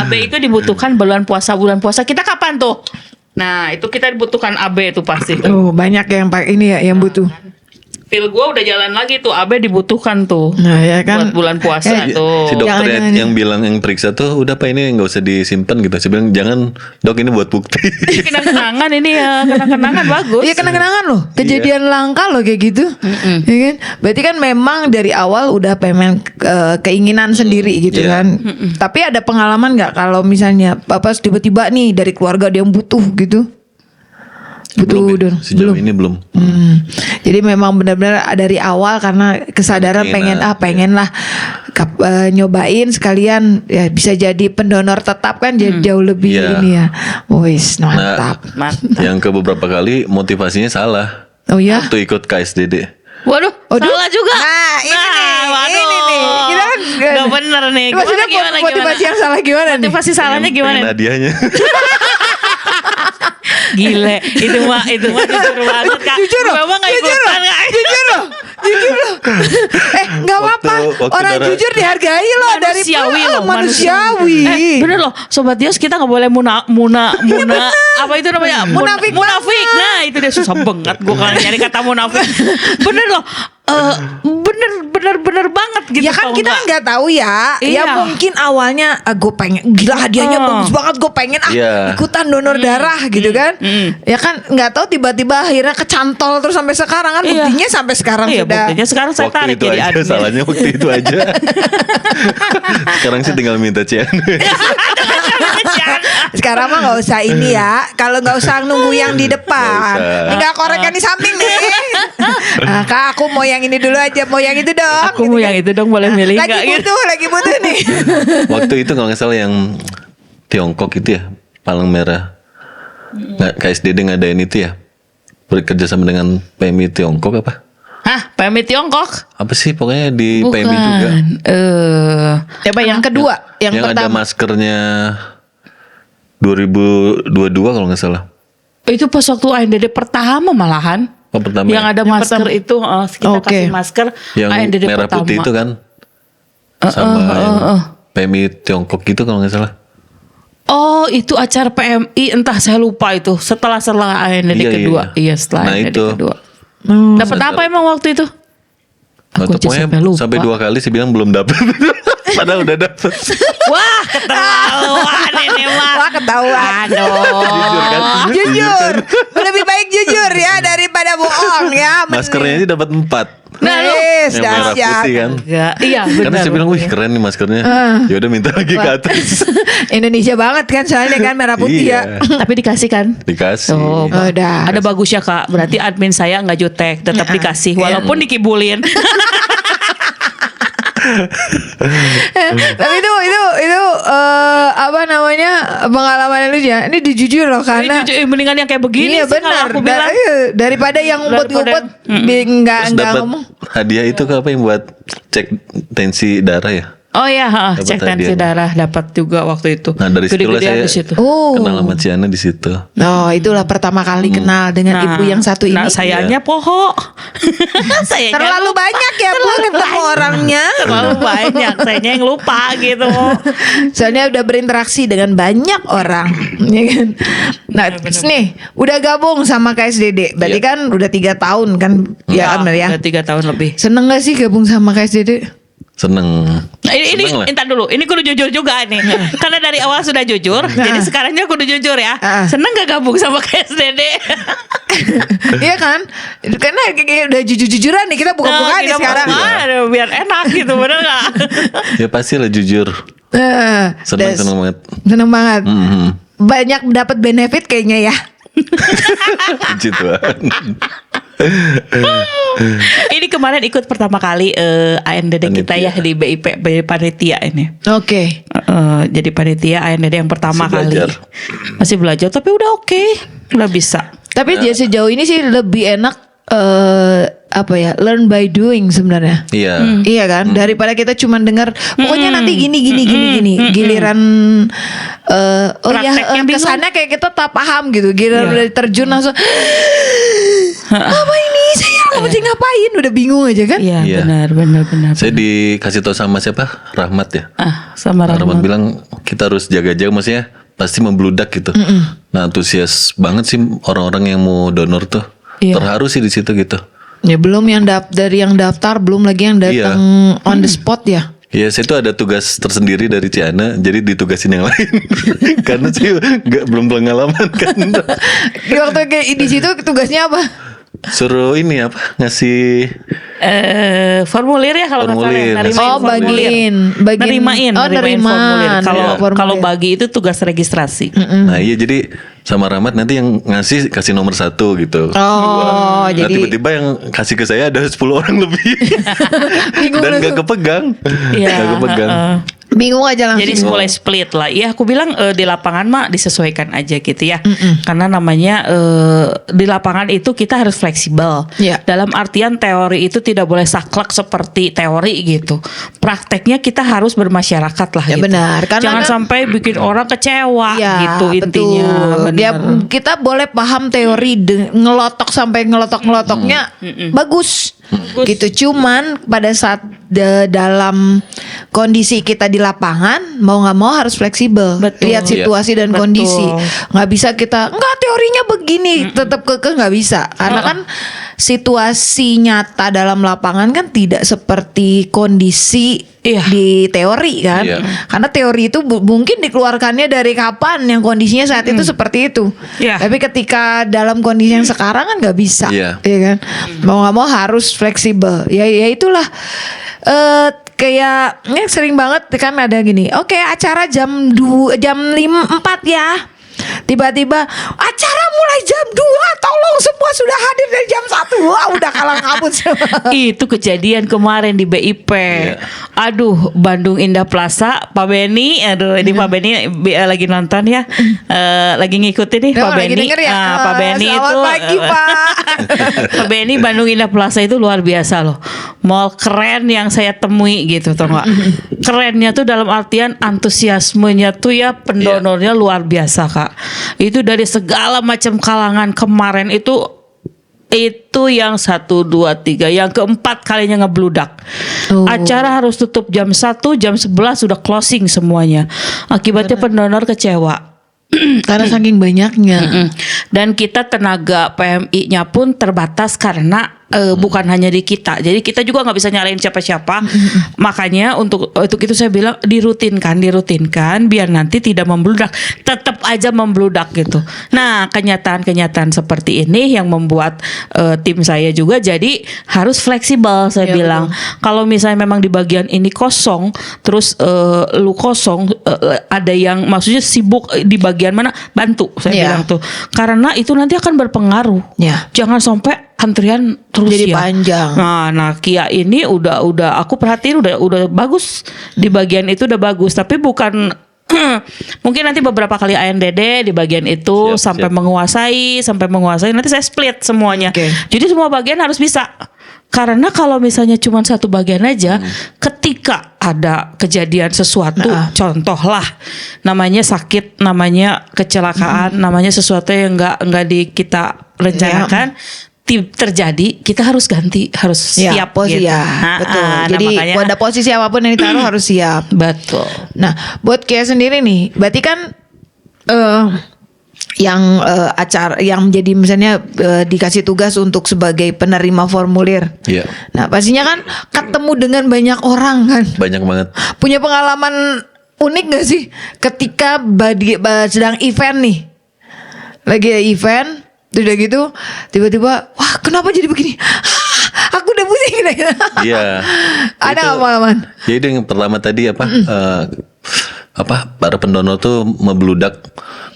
AB itu dibutuhkan bulan puasa kita kapan tuh? Nah itu kita dibutuhkan AB itu pasti. Oh banyak yang ini ya yang butuh. pil gue udah jalan lagi tuh. Abe dibutuhkan tuh. Nah, ya kan. Buat bulan puasa Si tuh. dokter Jangan. yang bilang yang periksa tuh udah Pak ini nggak usah disimpan gitu. Saya bilang jangan dok ini buat bukti. Kenang-kenangan ini ya, kenang-kenangan bagus. Iya kenang-kenangan loh, kejadian langka loh kayak gitu, ya kan? Berarti kan memang dari awal udah pengen keinginan sendiri gitu Iya. kan. Tapi ada pengalaman nggak kalau misalnya pas tiba-tiba nih dari keluarga dia butuh gitu? Belum ya, Don. sejauh ini belum. Jadi memang benar-benar dari awal karena kesadaran pengen lah nyobain sekalian ya bisa jadi pendonor tetap kan jadi jauh lebih Iya. ini ya. Wis mantap. Mantap. Yang ke beberapa kali motivasinya salah. Oh ya. Waktu ikut KSDD. Waduh, Waduh. salah juga. Nah, ini nih, waduh. ini nih. Kita kan Gak bener nih. Maksudnya motivasi yang salah gimana nih? Motivasi salahnya Pengen gimana? hadiahnya. Gile, itu mah jujur banget Kak. Jujur loh, Memang gak jujur ikutan loh, Kak. jujur loh. Nggak apa-apa. Waktu Orang darah- jujur dihargai loh dari Manusiawi loh, manusiawi. Bener loh, Sobat Dios kita gak boleh muna apa itu namanya? Munafik Munafik. Nah, itu dia susah banget gue kalau nyari kata munafik. Bener loh. Bener banget gitu. Ya kan tau kita nggak? nggak tahu ya. Ya Iya. mungkin awalnya gue pengen gila hadiahnya bagus banget gue pengen Iya. ikutan donor darah gitu kan. Ya kan nggak tahu tiba-tiba akhirnya kecantol terus sampai sekarang kan Iya. buktinya sampai sekarang Iya, sudah. buktinya sekarang saya Waktu tarik itu jadi aja admin. salahnya waktu itu aja. Sekarang sih tinggal minta cian. Sekarang mah nggak usah ini ya. Kalau nggak usah nunggu yang di depan, Nggak usah. tinggal korek yang di samping nih. Kak, aku mau yang ini dulu aja, mau yang itu dong. Aku mau yang itu dong, boleh milih nggak gitu? Lagi butuh nih. Waktu itu kalau nggak salah yang Tiongkok itu ya, Palang Merah. Nggak, KSDD ngadain itu ya. Bekerja sama dengan PMI Tiongkok apa? Hah, PMI Tiongkok? Apa sih pokoknya di PMI juga. Coba yang kedua, yang Yang ada pertama. maskernya 2022 kalau nggak salah. Itu pas waktu ANDD pertama malahan. Oh, pertama Yang ya? ada masker itu kita Oke. kasih masker Yang ANDD merah pertama. putih itu kan. Sama yang PMI Tiongkok gitu kalau nggak salah. Oh, itu acara PMI, entah saya lupa itu. Setelah ANDD Iya, kedua. iya. Iya, setelah Nah, ANDD itu. kedua. Oh. Dapat apa emang waktu itu? Nggak Aku tahu, aja pokoknya sampai lupa. sampai 2 kali sih bilang belum dapet. Padahal udah dapet. Wah, keterlaluan ini mah. Wah, ketahuan. Jujur kan? Jujur. Lebih baik jujur ya daripada bohong ya. Maskernya aja dapat 4. Nah, lu. Yes, Yang merah dahsyat. putih kan. Ya, iya Karena benar. saya bilang, wih keren nih maskernya. Ya udah minta lagi ke atas. Indonesia banget kan soalnya kan merah putih ya. Iya. Tapi dikasih kan? Dikasih. Oh, Udah. ada bagus ya Kak. Berarti admin saya nggak jutek, tetap dikasih walaupun dikibulin. Tapi itu apa namanya pengalaman lu ya. Ini dijujur loh karena. Ini jujur, mendingan yang kayak begini Iya sih kalau benar. aku bilang. Daripada yang ngumpet-ngumpet nggak Terus dapat ngomong. hadiah itu ke apa yang buat cek tensi darah ya? Oh iya, Dapat cek tensi hadiah. darah dapat juga waktu itu. Nah dari situlah Gede-gedean saya di situ. Oh. kenal sama Ciana di situ. Oh, itulah pertama kali kenal dengan ibu yang satu ini. Nah, sayangnya poho. Sayangnya Terlalu banyak ya Bu ketemu orangnya. terlalu banyak. Sayangnya yang lupa gitu. Soalnya udah berinteraksi dengan banyak orang, ya kan? Nah, terus nih udah gabung sama KSDD, berarti kan udah 3 tahun kan? Ya kan, ya. Udah 3 tahun lebih. Seneng gak sih gabung sama KSDD? Seneng. Nah, ini Seneng lah. entar dulu. Ini kudu jujur juga nih. Karena dari awal sudah jujur, jadi sekarangnya kudu jujur ya. Seneng gak gabung sama KSDD? Iya kan? Karena kayak udah jujur-jujuran nih kita buka-bukaan nih kita sekarang. buka, biar enak gitu, bener gak? Ya pasti lah jujur. Seneng banget. Seneng banget. Mhm. Banyak dapat benefit kayaknya ya. Puji Tuhan. Ini kemarin ikut pertama kali ANDD kita ya di BIP panitia ini. Oke. Jadi panitia ANDD yang pertama Masih kali. belajar. Masih belajar tapi udah oke. Udah bisa. Tapi dia sejauh ini sih lebih enak apa ya, learn by doing sebenarnya. Iya. Iya kan, daripada kita cuma dengar pokoknya nanti gini giliran oh ya Prakteknya bingung. kesana kayak kita tak paham gitu, giliran udah terjun langsung apa ini saya mesti ngapain, udah bingung aja kan. Iya, Iya. benar. Saya dikasih tahu sama siapa? Rahmat ya. Sama Rahmat Rahmat. bilang kita harus jaga-jaga, maksudnya pasti membludak gitu. Nah antusias banget sih orang-orang yang mau donor tuh. Iya. Terharu sih di situ gitu. Ya belum yang dari yang daftar, belum lagi yang datang on the spot ya. Ya, saya itu ada tugas tersendiri dari Ciana, jadi ditugasin yang lain. Karena saya belum pengalaman kan. Di waktu kayak di situ tugasnya apa? Suruh ini apa? Ngasih Formulir ya kalau nggak salah, Formulir. nerimain Oh, formulir. bagiin. Nerimain formulir. Formulir. Kalau bagi itu tugas registrasi. Nah iya, jadi sama Rahmat nanti yang kasih nomor 1 gitu. Oh, Nah jadi tiba-tiba yang kasih ke saya ada 10 orang lebih. bingung Dan langsung. gak kepegang. Iya, Gak kepegang. Bingung aja langsung. Jadi mulai split lah. Ya aku bilang di lapangan mah disesuaikan aja gitu ya. Karena namanya di lapangan itu kita harus fleksibel. Iya. Dalam artian teori itu tidak boleh saklek seperti teori gitu. Prakteknya kita harus bermasyarakat lah Ya gitu. benar, karena Jangan kan- sampai bikin orang kecewa Ya, gitu intinya. betul. Ya, Benar. kita boleh paham teori ngelotok sampai ngelotok-ngelotoknya bagus. Gitu. Cuman pada saat dalam kondisi kita di lapangan mau nggak mau harus fleksibel. Betul. Lihat situasi dan Betul. kondisi. Nggak bisa kita nggak teorinya begini tetap kekeh, nggak bisa. Karena kan situasi nyata dalam lapangan kan tidak seperti kondisi Iya. di teori kan. Iya. Karena teori itu mungkin dikeluarkannya dari kapan yang kondisinya saat itu seperti itu. Iya. Tapi ketika dalam kondisi yang sekarang kan nggak bisa, Iya. ya kan? Mau nggak mau harus fleksibel. Ya itulah. Kayak sering banget kan ada gini. Oke, acara jam 4 ya. Tiba-tiba acara mulai jam 2, tolong semua sudah hadir dari jam 1. Wah, udah kalang kabut semua. Itu kejadian kemarin di BIP. Aduh, Bandung Indah Plaza, Pak Beni, aduh ini Pak Beni lagi nonton ya. Lagi ngikutin nih Pak Oh, lagi Beni. denger ya? Pak Beni Selamat itu pagi, Pak. Pak Beni Bandung Indah Plaza itu luar biasa loh. Mall keren yang saya temui gitu, tau gak? Kerennya tuh dalam artian antusiasmenya tuh ya pendonornya luar biasa, Kak. Itu dari segala macam kalangan. Kemarin itu yang 1, 2, 3, yang keempat kalinya ngebludak. Oh. Acara harus tutup jam 1, jam 11 sudah closing semuanya. Akibatnya pendonor kecewa. Karena saking banyaknya. Dan kita tenaga PMI-nya pun terbatas karena bukan hanya di kita. Jadi kita juga nggak bisa nyalain siapa-siapa. Makanya untuk itu saya bilang dirutinkan biar nanti tidak membludak. Tetap aja membludak gitu. Nah, kenyataan seperti ini yang membuat tim saya juga jadi harus fleksibel. Saya Ya, bilang kalau misalnya memang di bagian ini kosong, terus lu kosong, ada yang maksudnya sibuk di bagian mana, bantu saya Ya. bilang tuh. Karena itu nanti akan berpengaruh. Ya. Jangan sampai antrian terus Jadi ya. panjang. Nah Kia ini udah aku perhatiin udah bagus di bagian itu udah bagus, tapi bukan mungkin nanti beberapa kali ANDD di bagian itu sampai menguasai nanti saya split semuanya. Oke. Jadi semua bagian harus bisa. Karena kalau misalnya cuma satu bagian aja, ketika ada kejadian sesuatu, contohlah, namanya sakit, namanya kecelakaan, namanya sesuatu yang nggak kita rencanakan, terjadi, kita harus ganti, harus siap posisi gitu. ya, betul. Nah, Jadi makanya- pada posisi apapun yang ditaruh harus siap. betul. Nah, buat Kia sendiri nih, berarti kan acara yang menjadi misalnya dikasih tugas untuk sebagai penerima formulir. Iya. Nah, pastinya kan ketemu dengan banyak orang kan. Banyak banget. Punya pengalaman unik gak sih ketika sedang event nih? Lagi ada event, udah gitu tiba-tiba, wah kenapa jadi begini? Aku udah pusing. Iya. Ada Itu- nggak pengalaman? Jadi yang pertama tadi para pendonor tuh membludak.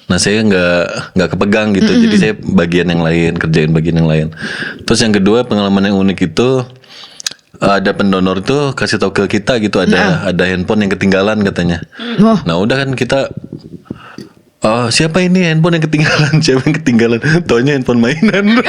Nah saya nggak kepegang gitu. Jadi saya kerjain bagian yang lain. Terus yang kedua pengalaman yang unik itu ada pendonor tuh kasih tahu ke kita gitu ada handphone yang ketinggalan katanya. Oh. Nah udah kan kita siapa ini handphone yang ketinggalan? Siapa yang ketinggalan? Taunya handphone mainan.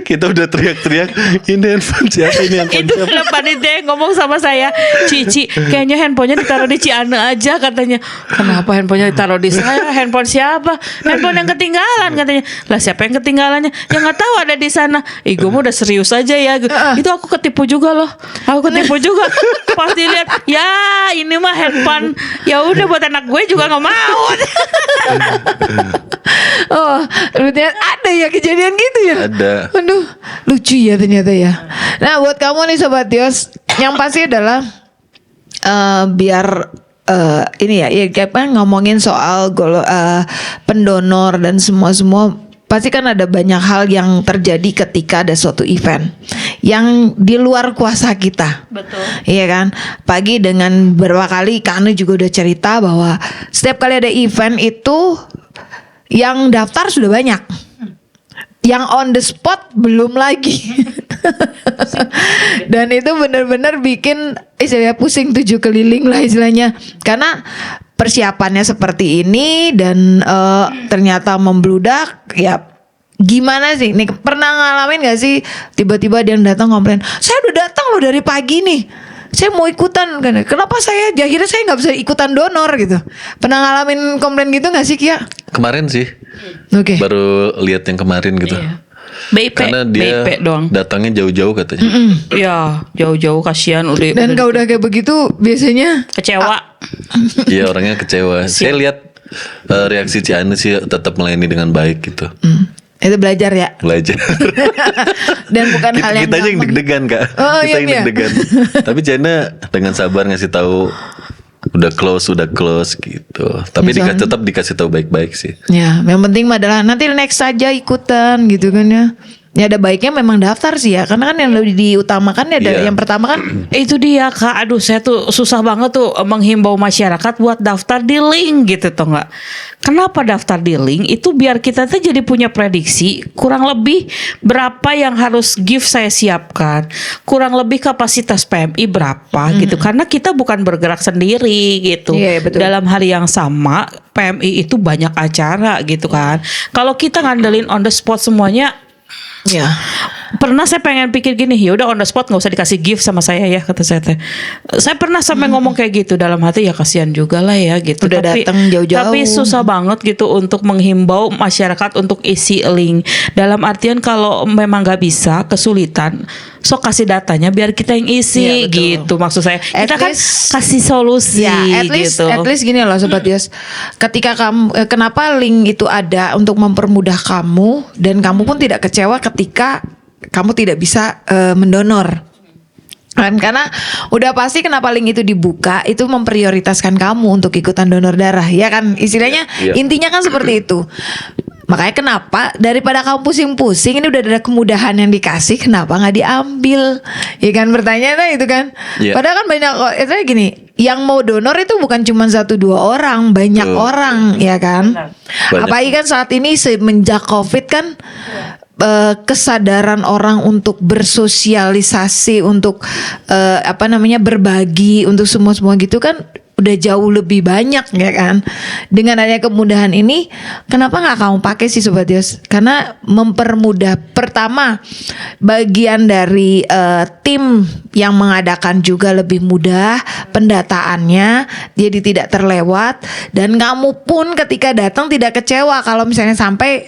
Kita udah teriak-teriak, ini handphone siapa, ini handphone Itu siapa? panitia ngomong sama saya, Cici, kayaknya handphonenya ditaruh di Ciane aja katanya. Kenapa handphonenya ditaruh di saya? Handphone siapa? Handphone yang ketinggalan katanya. Lah siapa yang ketinggalannya? Ya nggak tahu ada di sana. Gue mah udah serius aja ya. Itu aku ketipu juga loh. Aku ketipu juga. Pas dilihat, ya ini mah handphone. Ya udah buat anak gue juga nggak mau. Oh, berarti ada ada ya kejadian gitu ya? Ada. Aduh, lucu ya ternyata ya. Nah, buat kamu nih Sobat Yos, yang pasti adalah biar ini ya kayak ngomongin soal pendonor dan semua pasti kan ada banyak hal yang terjadi ketika ada suatu event yang di luar kuasa kita. Betul. Iya kan? Pagi dengan beberapa kali Kak Anu juga udah cerita bahwa setiap kali ada event itu yang daftar sudah banyak. Yang on the spot belum lagi. Dan itu benar-benar bikin istilahnya pusing 7 keliling lah istilahnya. Karena persiapannya seperti ini dan ternyata membludak ya. Gimana sih? Nih pernah ngalamin gak sih tiba-tiba dia datang komplain, saya udah datang loh dari pagi nih, saya mau ikutan, kenapa saya akhirnya saya nggak bisa ikutan donor gitu? Pernah ngalamin komplain gitu gak sih Kia? Kemarin sih. Oke. Baru lihat yang kemarin gitu. Iya. BIP, Karena dia BIP doang. datangnya jauh-jauh katanya. Ya, jauh-jauh kasihan udah. Dan kalau udah kayak begitu biasanya kecewa. Iya, orangnya kecewa. Saya lihat reaksi Ciane sih tetap melayani dengan baik gitu. itu belajar ya. Belajar. Dan bukan hal yang kita aja yang gampang. deg-degan Kak. Oh, Kita iya, yang iya. deg-degan. Tapi Ciane dengan sabar ngasih tahu udah close gitu. Tapi Ya, soalnya- tetap dikasih tahu baik-baik sih. Ya, yang penting mah adalah nanti next saja ikutan gitu kan ya. Ya ada baiknya memang daftar sih ya, karena kan yang lebih diutamakan ya dari Iya. yang pertama kan. Itu dia Kak, aduh saya tuh susah banget tuh menghimbau masyarakat buat daftar di link gitu tuh nggak. Kenapa daftar di link? Itu biar kita tuh jadi punya prediksi kurang lebih berapa yang harus gift saya siapkan, kurang lebih kapasitas PMI berapa gitu. Karena kita bukan bergerak sendiri gitu. Iya, betul. Dalam hari yang sama PMI itu banyak acara gitu kan. Kalau kita ngandelin on the spot semuanya. Ya. Pernah saya pengen pikir gini, ya udah on the spot nggak usah dikasih gift sama saya ya, kata saya teh. Saya pernah sampai ngomong kayak gitu dalam hati, ya kasihan juga lah ya gitu. Udah datang jauh-jauh. Tapi susah banget gitu untuk menghimbau masyarakat untuk isi link. Dalam artian kalau memang nggak bisa, kesulitan, sok kasih datanya biar kita yang isi Iya, betul. gitu. Maksud saya At kita kan least- kasih solusi Ya, gitu. at least gini loh Sobat Yos. Ketika kamu kenapa link itu ada untuk mempermudah kamu dan kamu pun tidak kecewa ketika kamu tidak bisa mendonor. Kan karena udah pasti kenapa link itu dibuka itu memprioritaskan kamu untuk ikutan donor darah ya kan istilahnya Iya. intinya kan seperti itu. Makanya kenapa daripada kamu pusing-pusing ini udah ada kemudahan yang dikasih kenapa nggak diambil? Ya kan pertanyaannya itu kan. Iya. Padahal kan banyak itu gini, yang mau donor itu bukan cuma 1-2 orang, banyak Betul. orang ya kan. Banyak. Apalagi kan saat ini semenjak Covid kan kesadaran orang untuk bersosialisasi, untuk berbagi, untuk semua gitu kan udah jauh lebih banyak ya kan. Dengan adanya kemudahan ini, kenapa nggak kamu pakai sih Sobat Yos? Karena mempermudah. Pertama, bagian dari tim yang mengadakan juga lebih mudah pendataannya, jadi tidak terlewat dan kamu pun ketika datang tidak kecewa kalau misalnya sampai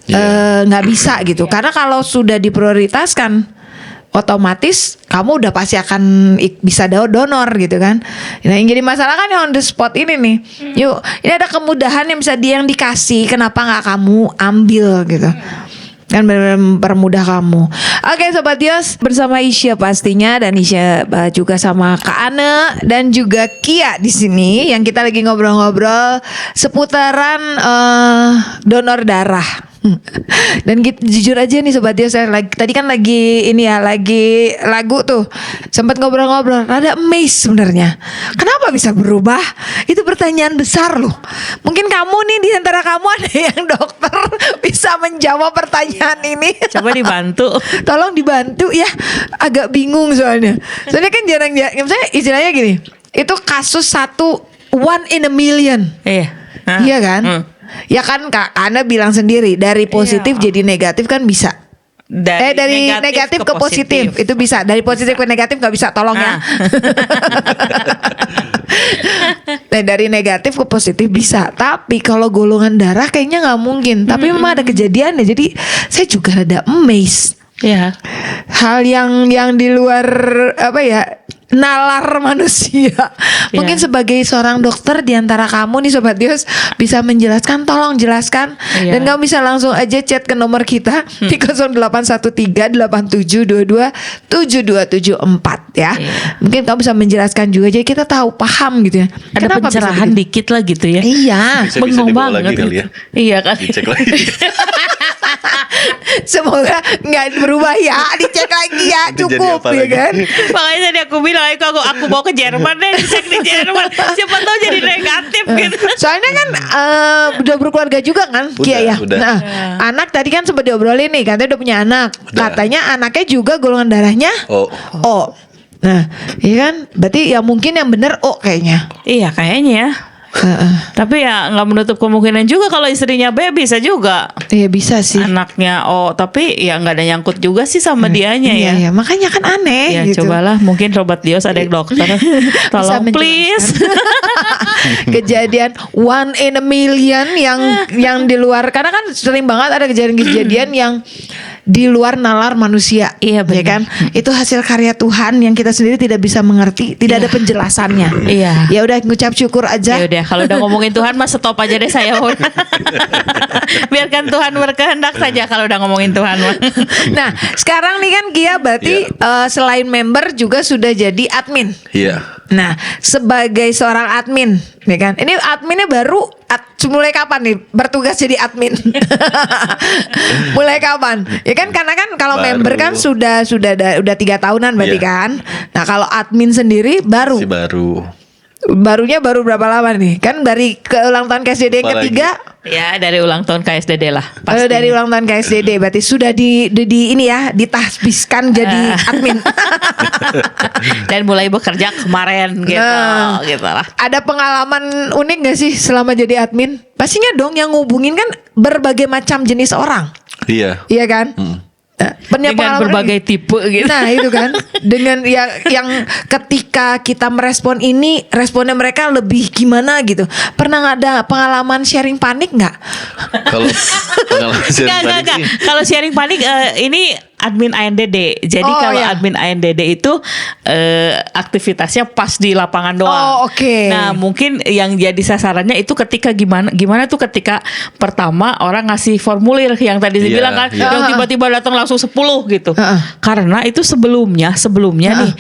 nggak bisa gitu. Karena kalau sudah diprioritaskan otomatis kamu udah pasti akan bisa donor gitu kan. Nah yang jadi masalah kan yang on the spot ini nih. Yuk ini ada kemudahan yang bisa yang dikasih, kenapa nggak kamu ambil gitu. Dan mempermudah kamu. Oke Sobat Yos, bersama Isya pastinya dan Isya juga sama Kak Ane dan juga Kia di sini yang kita lagi ngobrol-ngobrol seputaran donor darah. Dan jujur aja nih Sobat Yos, saya tadi kan lagi lagu tuh sempat ngobrol-ngobrol, rada amazed sebenarnya. Kenapa bisa berubah? Itu pertanyaan besar loh. Mungkin kamu nih di antara kamu ada yang dokter bisa menjawab pertanyaan ini. Coba dibantu. Tolong dibantu ya. Agak bingung soalnya. Soalnya kan jarang misalnya istilahnya gini. Itu kasus 1 in a million. Iya. Hah? Iya kan? Ya kan Kak Ana bilang sendiri dari positif jadi negatif kan bisa. Dari negatif ke positif itu bisa. Dari positif ke negatif nggak bisa, tolong ya. Nah, dari negatif ke positif bisa. Tapi kalau golongan darah kayaknya nggak mungkin. Tapi memang ada kejadiannya. Jadi saya juga rada amazed. Iya. Hal yang di luar nalar manusia. Mungkin sebagai seorang dokter di antara kamu nih Sobat Dios bisa menjelaskan, tolong jelaskan. Dan kamu bisa langsung aja chat ke nomor kita di 0813-8722-7274 ya. Mungkin kamu bisa menjelaskan juga, jadi kita tahu, paham gitu ya. Ada Kenapa bisa pencerahan begitu? dikit lah gitu ya. Iya. Bisa Bengong dibawa banget lagi kali ya. Iya kan. Dicek lagi. Semoga nggak berubah ya, dicek lagi ya, Itu jadi cukup apa ya lagi? kan. Makanya tadi aku bilang aku bawa ke Jerman deh, dicek di Jerman. Siapa tahu jadi negatif gitu. Soalnya kan udah berkeluarga juga kan, Udah, Kia ya. udah. Nah, anak tadi kan sempat diobrolin nih, katanya udah punya anak. Udah. Katanya anaknya juga golongan darahnya Oh, O. Nah, iya kan, berarti ya mungkin yang bener O kayaknya. Iya kayaknya ya. Tapi ya nggak menutup kemungkinan juga kalau istrinya B bisa juga Iya bisa sih. anaknya tapi ya nggak ada nyangkut juga sih sama dianya ya. Iya, makanya kan aneh Ya gitu. cobalah mungkin Sobat Dios ada yang dokter. Tolong menjelaskan. please. Kejadian one in a million yang di luar, karena kan sering banget ada kejadian-kejadian yang di luar nalar manusia. Iya, benar. Ya kan? Itu hasil karya Tuhan yang kita sendiri tidak bisa mengerti, tidak ada penjelasannya. Iya. Ya udah ngucap syukur aja. Ya udah kalau udah ngomongin Tuhan mas stop aja deh saya. Biarkan Tuhan berkehendak saja kalau udah ngomongin Tuhan. Nah, sekarang nih kan Kia berarti selain member juga sudah jadi admin. iya. Nah, sebagai seorang admin, ya kan? Ini adminnya baru mulai kapan nih bertugas jadi admin? Mulai kapan? Ya kan karena kan kalau Baru. member kan udah 3 tahunan berarti Iya. kan. Nah, kalau admin sendiri baru. Si baru. Barunya baru berapa lama nih? Kan dari ke ulang tahun KSDD yang Apalagi? ketiga. Ya dari ulang tahun KSDD lah. Kalau dari ulang tahun KSDD berarti sudah di ini ya, ditahbiskan jadi admin. Dan mulai bekerja kemarin gitu, Nah. gitu lah. Ada pengalaman unik gak sih selama jadi admin? Pastinya dong yang ngubungin kan berbagai macam jenis orang. Iya. Iya kan? Nah, Dengan pengalaman berbagai unik. tipe gitu. Nah itu kan, dengan yang ketika kita merespon ini, responnya mereka lebih gimana gitu. Pernah nggak ada pengalaman sharing panik nggak? Kalau pengalaman saya Enggak. tadi sih, Kalau sharing panik ini admin ANDD. Jadi Oh, kalau iya. admin ANDD itu aktivitasnya pas di lapangan doang. Oh, oke. Nah, mungkin yang jadi sasarannya itu ketika gimana tuh ketika pertama orang ngasih formulir yang tadi Iya, dibilang kan, iya. yang tiba-tiba datang langsung 10 gitu. Heeh. Karena itu sebelumnya nih,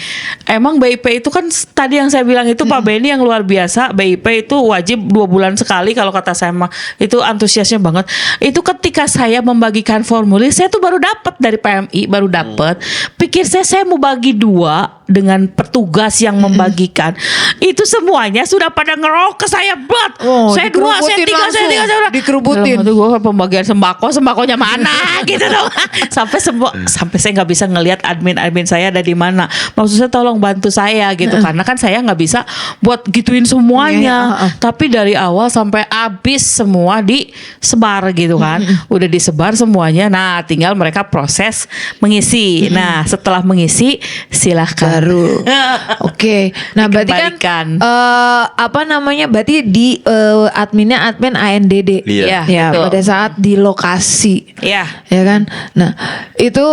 emang BIP itu kan tadi yang saya bilang itu Pak Benny yang luar biasa. BIP itu wajib 2 bulan sekali kalau kata saya mah. Itu antusiasnya banget. Itu ketika saya membagikan formulir, saya tuh baru dapat dari PMI, baru dapat. Pikir saya mau bagi 2 dengan petugas yang membagikan. Itu semuanya sudah pada ngerok ke saya buat. Oh, Saya 2, saya 3, dikerubutin saya 3, saya udah. dikerubutin. Dalam hati gue pembagian sembakonya mana gitu dong. Sampai saya nggak bisa ngelihat admin saya ada di mana. Maksud saya tolong bantu saya gitu, karena kan saya nggak bisa buat gituin semuanya. Iya, Tapi dari awal sampai habis semua disebar gitu kan. Udah disebar semuanya. Nah, tinggal mereka proses mengisi. Nah, setelah mengisi silahkan. Baru. Oke. Nah, berarti kan Dikembalikan. apa namanya? Berarti di adminnya admin ANDD. Iya. Ya, betul. pada saat di lokasi. Ya. Ya kan. Nah, itu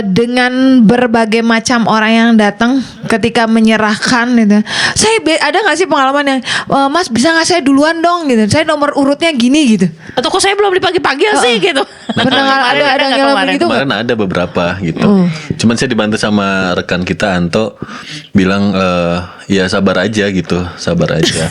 dengan berbagai macam orang yang datang ketika menyerahkan gitu. Ada nggak sih pengalaman yang Mas bisa nggak saya duluan dong gitu. Saya nomor urutnya gini gitu. Atau kok saya belum dipanggil sih gitu. Pernah nggak ada yang ngalamin gitu? kemarin ada beberapa gitu. Cuman saya dibantu sama rekan kita Anto bilang ya sabar aja gitu, sabar aja.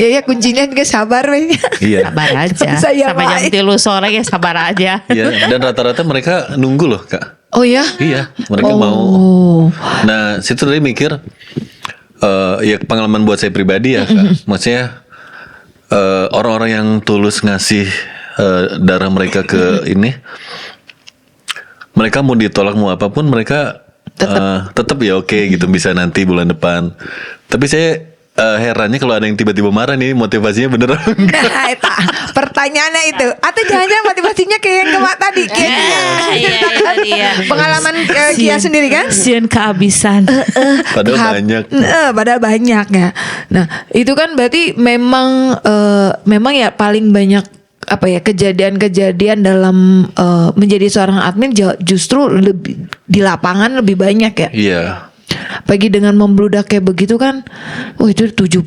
Ya kuncinya juga sabar weh. Iya. Sabar aja. Saya Sampai jam baik. 3 sore ya sabar aja. Iya, dan rata-rata mereka nunggu loh, Kak. Oh ya? Iya, mereka mau. Oh. Nah, situ tadi mikir ya pengalaman buat saya pribadi ya, Kak. Maksudnya orang-orang yang tulus ngasih darah mereka ke ini, mereka mau ditolak mau apapun mereka tetap ya oke gitu, bisa nanti bulan depan. Tapi saya herannya kalau ada yang tiba-tiba marah nih, motivasinya beneran. Nah, eta pertanyaannya itu. Atau jangan-jangan motivasinya kayak yang kemak tadi. Iya. Pengalaman Kia sendiri kan? Sian kehabisan. Padahal banyak. Padahal banyak ya. Nah, itu kan berarti memang ya paling banyak apa ya kejadian-kejadian dalam menjadi seorang admin justru lebih di lapangan lebih banyak ya. Iya. Apalagi dengan membludak kayak begitu kan. Oh itu 7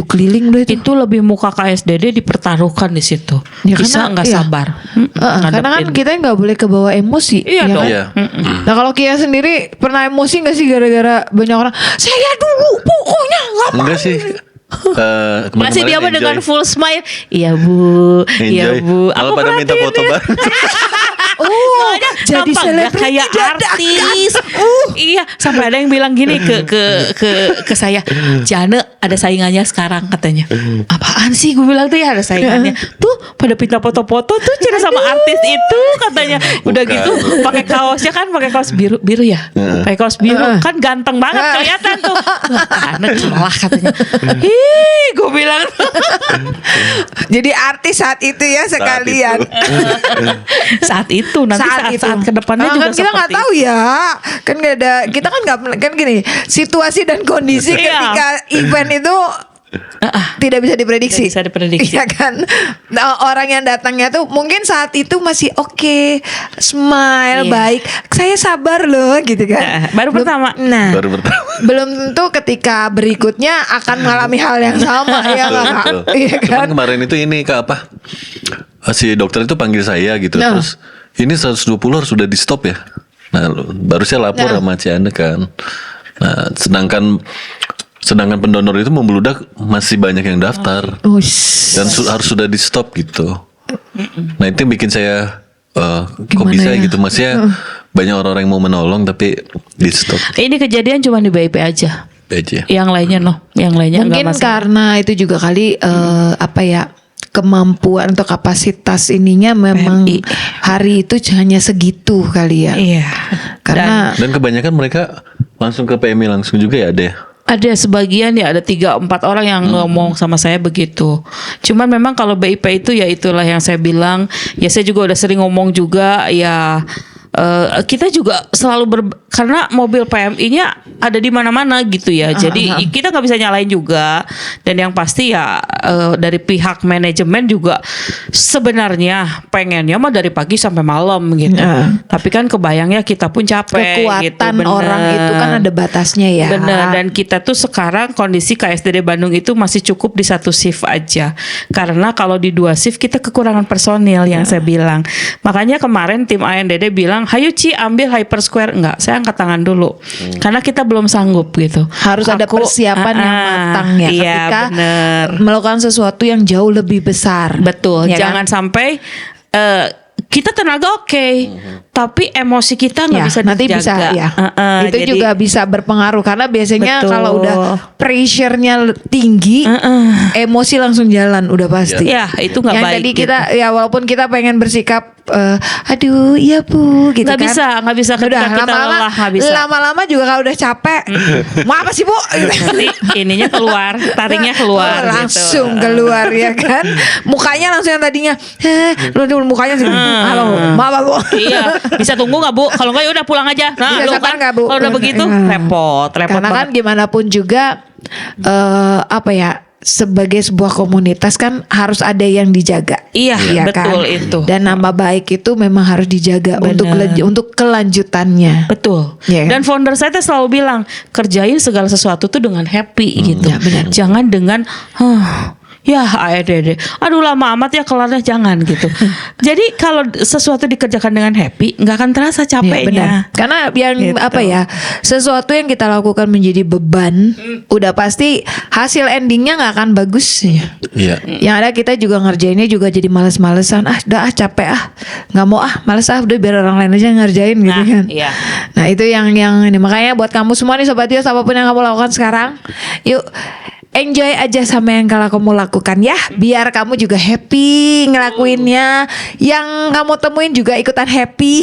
keliling udah itu. Itu lebih muka KSDD dipertaruhkan di situ. Ya, Bisa karena- nggak iya. sabar. Karena kan kita nggak boleh kebawa emosi. Iya ya dong. kan? Iya. Nah kalau Kia sendiri pernah emosi gak sih gara-gara banyak orang saya dulu pokoknya nggak mau. Enggak sih. Masih dia mah dengan full smile. Iya bu, iya enjoy. bu. Kalau pada minta perhatiin foto ya. bareng. Oh jadi Tampaknya selebriti kayak artis. Iya, sampai ada yang bilang gini ke saya, Jane ada saingannya sekarang katanya. Apaan sih? Gue bilang tuh ya ada saingannya. Tuh pada pinta foto-foto tuh ciri sama artis itu katanya. Udah Bukan. gitu pakai kaosnya kan pakai kaos biru ya. Pakai kaos biru kan ganteng banget kelihatan tuh. Karena kalah katanya. Gue bilang. Jadi artis saat itu ya sekalian. Saat itu nanti saat kedepannya juga kan kita nggak seperti tahu ya, kan nggak ada, kita kan nggak, kan gini situasi dan kondisi Iya. ketika event itu tidak bisa diprediksi. Tidak bisa diprediksi. Iya kan. Nah, orang yang datangnya tuh mungkin saat itu masih oke, smile, Iya. baik. Saya sabar loh gitu kan. Baru pertama. Nah, Baru pertama. belum tentu ketika berikutnya akan mengalami hal yang sama ya nggak, Kak? Betul. Iya kan. Cuman kemarin itu ini Kak apa? Si dokter itu panggil saya gitu. Nah. Terus ini 120 harus sudah di stop ya. Nah baru saya lapor sama Ciane kan. Nah sedangkan pendonor itu membludak masih banyak yang daftar. Dan harus sudah di stop gitu. Nah itu yang bikin saya kok Gimana bisa ya? gitu. Maksudnya banyak orang-orang yang mau menolong tapi di stop Ini kejadian cuma di BIP aja. aja. Yang lainnya yang lainnya Mungkin nggak masalah. karena itu juga kali apa ya, kemampuan atau kapasitas ininya memang PMI. hari itu hanya segitu kali ya. Iya. Karena Dan kebanyakan mereka langsung ke PMI langsung juga ya ada ya. Ada sebagian ya, ada 3-4 orang yang ngomong sama saya begitu. Cuman memang kalau BIP itu ya itulah yang saya bilang. Ya saya juga udah sering ngomong juga ya. Kita juga selalu karena mobil PMI-nya ada di mana-mana gitu ya. Jadi kita nggak bisa nyalain juga. Dan yang pasti ya dari pihak manajemen juga sebenarnya pengennya mah dari pagi sampai malam gitu. Tapi kan kebayangnya kita pun capek. kekuatan gitu, orang itu kan ada batasnya ya. Benar, dan kita tuh sekarang kondisi KSDD Bandung itu masih cukup di 1 shift aja. Karena kalau di 2 shift kita kekurangan personil yang saya bilang. Makanya kemarin tim ANDD bilang, "Hayu Ci ambil Hyper Square." Enggak, saya angkat tangan dulu. Karena kita belum sanggup gitu. Harus ada persiapan yang matang ya iya, ketika bener. melakukan sesuatu yang jauh lebih besar. Betul, Ya kan? jangan sampai kita tenaga oke, tapi emosi kita nggak Ya, bisa nanti dijaga. bisa ya. Itu Jadi- juga bisa berpengaruh karena biasanya Betul. kalau udah pressure-nya tinggi, emosi langsung jalan udah pasti. Ya, itu nggak Yang baik tadi gitu. kita ya walaupun kita pengen bersikap aduh iya Bu gitu Nggak kan. nggak bisa ketika kita lelah, nggak bisa. Lama-lama juga kalau udah capek, mau apa sih Bu? Nanti ininya keluar, taringnya keluar gitu. Langsung keluar ya kan. Mukanya langsung yang tadinya mukanya sih. Halo, maaf Bu. Iya, bisa tunggu nggak Bu? Kalau nggak ya udah pulang aja. Nah, Bisa lu sabar kan nggak, Bu? kalau udah begitu repot Karena kan banget. gimana pun juga apa ya, sebagai sebuah komunitas kan harus ada yang dijaga. Iya, betul itu. Dan nama baik itu memang harus dijaga Bener. untuk kelanjutannya. Betul. Iya kan? Dan founder saya tuh selalu bilang, kerjain segala sesuatu tuh dengan happy gitu. Ya, benar. Jangan dengan ya AEDD. Aduh lama amat ya kelarnya, jangan gitu. Jadi kalau sesuatu dikerjakan dengan happy, nggak akan terasa Iya, benar. capeknya. Karena yang Gitu. apa ya, sesuatu yang kita lakukan menjadi beban, udah pasti hasil endingnya nggak akan bagus ya. Iya. Yang ada kita juga ngerjainnya juga jadi males-malesan. Udah capek nggak mau males udah biar orang lain aja ngerjain gitu Nah, kan. iya. Nah itu yang ini, makanya buat kamu semua nih Sobat Yos, apapun yang kamu lakukan sekarang, yuk enjoy aja sama yang kalau kamu lakukan ya, biar kamu juga happy ngelakuinnya. Yang kamu temuin juga ikutan happy.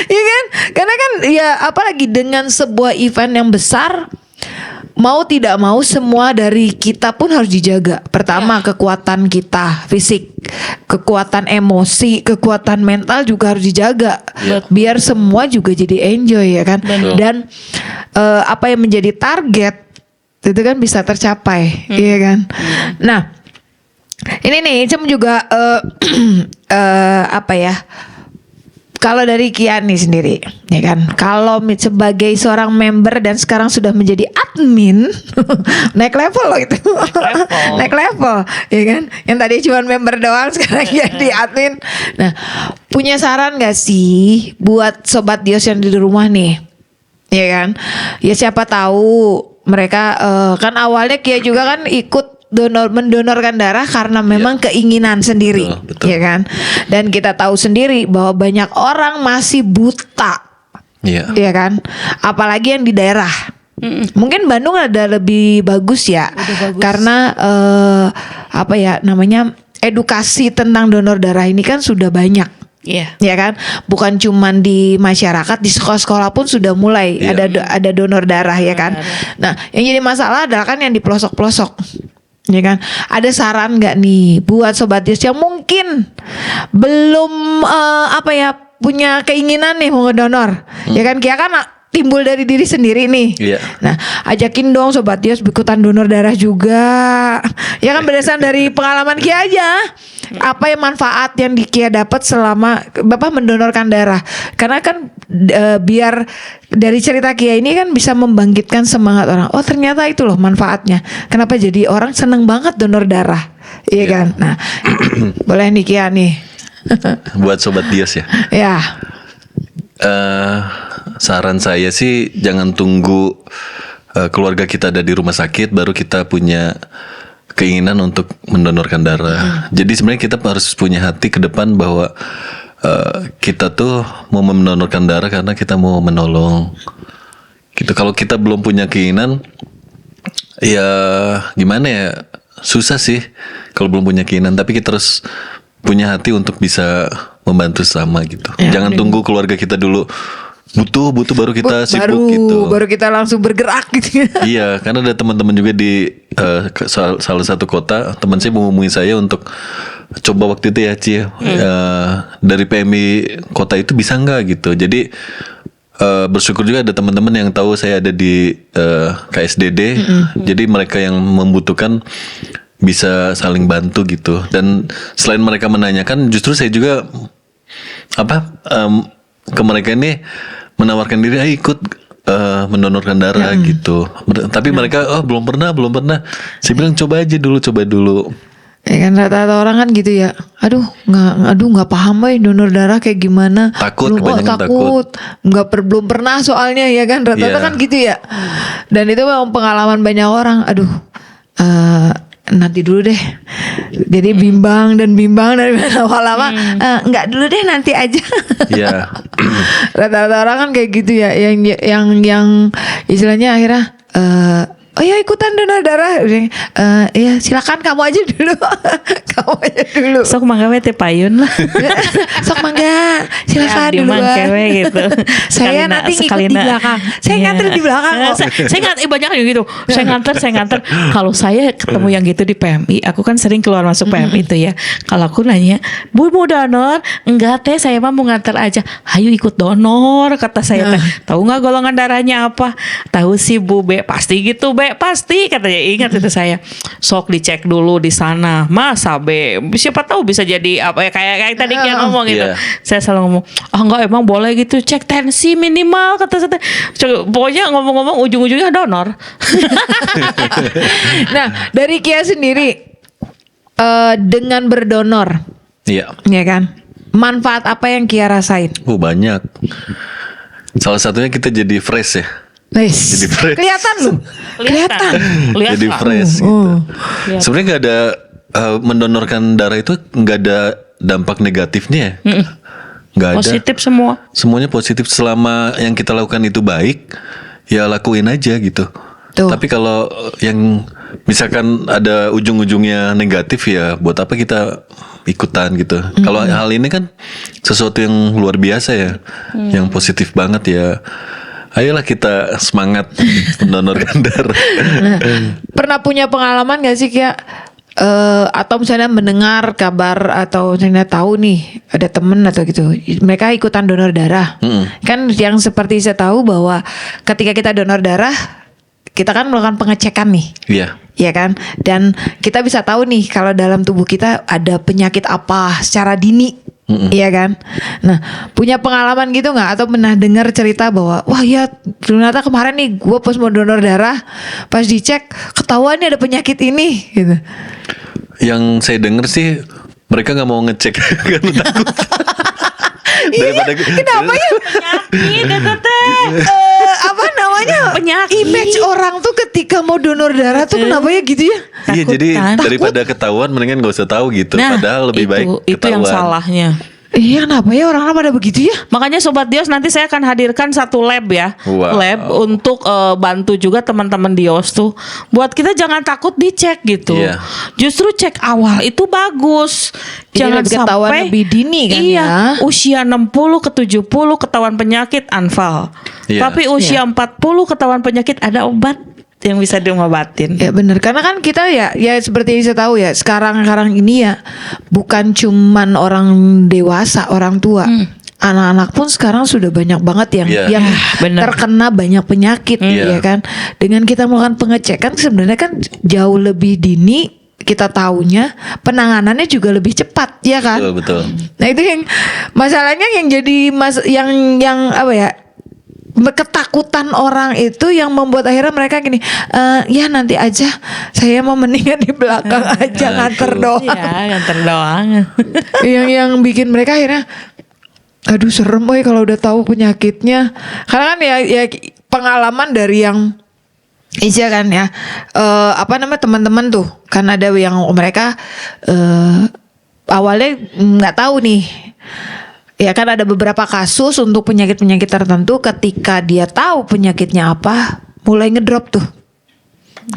Iya kan? Karena kan ya apalagi dengan sebuah event yang besar, mau tidak mau semua dari kita pun harus dijaga. Pertama kekuatan kita fisik, kekuatan emosi, kekuatan mental juga harus dijaga. Biar semua juga jadi enjoy ya kan. Dan apa yang menjadi target itu kan bisa tercapai, iya kan. Nah, ini nih Icem juga apa ya, Kalau dari Kiani sendiri, ya kan, kalau sebagai seorang member dan sekarang sudah menjadi admin, naik level loh itu, naik level, ya kan, yang tadi cuma member doang sekarang jadi admin. Nah, punya saran gak sih buat sobat Dios yang di rumah nih, ya kan, ya siapa tahu mereka kan awalnya Kia juga kan ikut mendonorkan darah karena memang keinginan sendiri, betul. ya kan. Dan kita tahu sendiri bahwa banyak orang masih buta, ya kan. Apalagi yang di daerah. Mungkin Bandung ada lebih bagus ya, karena apa ya namanya, edukasi tentang donor darah ini kan sudah banyak. Ya kan, bukan cuman di masyarakat, di sekolah-sekolah pun sudah mulai ada donor darah, ya kan. Nah, yang jadi masalah adalah kan yang di pelosok-pelosok. Ya kan, ada saran nggak nih buat sobat Dios yang mungkin belum punya keinginan nih mau ngedonor, ya kan, Kia kan timbul dari diri sendiri nih. Nah, ajakin dong sobat Dios ikutan donor darah juga, ya kan, berdasarkan dari pengalaman Kia aja. Apa yang manfaat yang Kia dapat selama Bapak mendonorkan darah? Karena kan biar dari cerita Kia ini kan bisa membangkitkan semangat orang. Oh, ternyata itu loh manfaatnya. Kenapa jadi orang seneng banget donor darah? Iya kan? Nah, boleh nih Kia nih. Buat sobat Dios ya. Ya. Saran saya sih jangan tunggu keluarga kita ada di rumah sakit baru kita punya keinginan untuk mendonorkan darah. Jadi sebenarnya kita harus punya hati ke depan bahwa kita tuh mau mendonorkan darah karena kita mau menolong. Gitu. Kalau kita belum punya keinginan, ya gimana ya, susah sih kalau belum punya keinginan. Tapi kita harus punya hati untuk bisa membantu sesama gitu. Jangan tunggu keluarga kita dulu butuh baru kita sibuk gitu. Baru kita langsung bergerak gitu. Iya, karena ada teman-teman juga di salah satu kota, teman saya menghubungi saya untuk coba waktu itu ya Ci, dari PMI kota itu bisa nggak gitu. Jadi bersyukur juga ada teman-teman yang tahu saya ada di KSDD, jadi mereka yang membutuhkan bisa saling bantu gitu. Dan selain mereka menanyakan, justru saya juga ke mereka ini menawarkan diri, ayo ikut mendonorkan darah gitu. Tapi mereka belum pernah. Saya bilang coba dulu. Ya kan rata-rata orang kan gitu ya. Aduh nggak paham donor darah kayak gimana. Takut, kebanyakan takut. Belum pernah soalnya, ya kan, rata-rata kan gitu ya. Dan itu memang pengalaman banyak orang. Aduh, nanti dulu deh. Jadi bimbang dan lama-lama nggak dulu deh, nanti aja. Iya. Rata-rata orang kan kayak gitu ya, yang istilahnya akhirnya oh ya ikutan donor darah, ya silakan kamu aja dulu. Sok mangga teh payun lah. Sok mangga, silakan ya, dulu. Gitu. Saya nanti ngikut di belakang. Saya nganter di belakang kok. Saya nganter banyak yang gitu. Saya nganter. Kalau saya ketemu yang gitu di PMI, aku kan sering keluar masuk PMI itu ya. Kalau aku nanya, Bu mau donor? Enggak teh, saya mah mau nganter aja. Ayo ikut donor, kata saya teh. Tahu nggak golongan darahnya apa? Tahu sih Bu, B. Pasti gitu B, pasti katanya. Ingat itu saya. Sok dicek dulu di sana. Masa B, siapa tahu bisa jadi apa ya, kayak tadi yang ngomong gitu. Saya selalu ngomong, enggak, emang boleh gitu, cek tensi minimal, kata saya. Pokoknya ngomong-ngomong ujung-ujungnya donor. Nah, dari Kia sendiri dengan berdonor, ya kan, manfaat apa yang Kia rasain? Banyak. Salah satunya kita jadi fresh ya. Jadi fresh. Kelihatan loh. Kelihatan. Jadi fresh gitu. Sebenarnya nggak ada mendonorkan darah itu nggak ada dampak negatifnya ya. Nggak ada. Positif semua. Semuanya positif selama yang kita lakukan itu baik, ya lakuin aja gitu. Tapi kalau yang misalkan ada ujung-ujungnya negatif, ya buat apa kita ikutan gitu. Kalau hal ini kan sesuatu yang luar biasa ya, yang positif banget ya. Ayolah kita semangat mendonorkan darah. Nah, pernah punya pengalaman gak sih Kia? Atau misalnya mendengar kabar atau misalnya tahu nih ada temen atau gitu, mereka ikutan donor darah. Kan yang seperti saya tahu bahwa ketika kita donor darah, kita kan melakukan pengecekan nih. Iya. Iya kan? Dan kita bisa tahu nih kalau dalam tubuh kita ada penyakit apa secara dini. Iya kan? Nah, punya pengalaman gitu nggak? Atau pernah dengar cerita bahwa wah ya ternyata kemarin nih gue pas mau donor darah, pas dicek ketahuan nih ada penyakit ini gitu. Yang saya dengar sih mereka nggak mau ngecek karena takut. Daripada Kenapa ya? Penyakit itu teh. Apa namanya? Penyakit. Image orang tuh ketika mau donor darah tuh kenapa ya gitu ya? Iya, jadi Takutan. daripada ketahuan mendingan gak usah tahu gitu. Padahal lebih baik itu ketahuan. yang salahnya. Iya kenapa ya orang-orang pada begitu ya? Makanya Sobat Dios nanti saya akan hadirkan satu lab ya. Wow. Lab untuk bantu juga teman-teman Dios tuh. Buat kita jangan takut dicek gitu. Iya. Justru cek awal itu bagus. Jadi Jangan lebih ketahuan sampai lebih dini kan iya, ya. usia 60 ke 70 ketahuan penyakit anfal. Iya. Tapi usia 40 ketahuan penyakit ada obat yang bisa diobatin. Ya benar, karena kan kita ya seperti yang saya tahu ya sekarang ini ya bukan cuman orang dewasa, orang tua, anak-anak pun sekarang sudah banyak banget Iya. yang benar. terkena banyak penyakit, Iya. ya kan. Dengan kita melakukan pengecekan sebenarnya kan jauh lebih dini kita tahunya, penanganannya juga lebih cepat, ya kan. Betul. Nah itu yang masalahnya yang jadi yang apa ya? Ketakutan orang itu yang membuat akhirnya mereka gini, ya nanti aja saya mau mendingan di belakang aja nganter doang. Iya, nganter doang. yang bikin mereka akhirnya aduh serem boy kalau udah tahu penyakitnya. Karena kan ya pengalaman dari yang Isya kan ya, apa namanya teman-teman tuh kan ada yang mereka awalnya nggak tahu nih. Ya kan ada beberapa kasus untuk penyakit-penyakit tertentu ketika dia tahu penyakitnya apa mulai ngedrop tuh.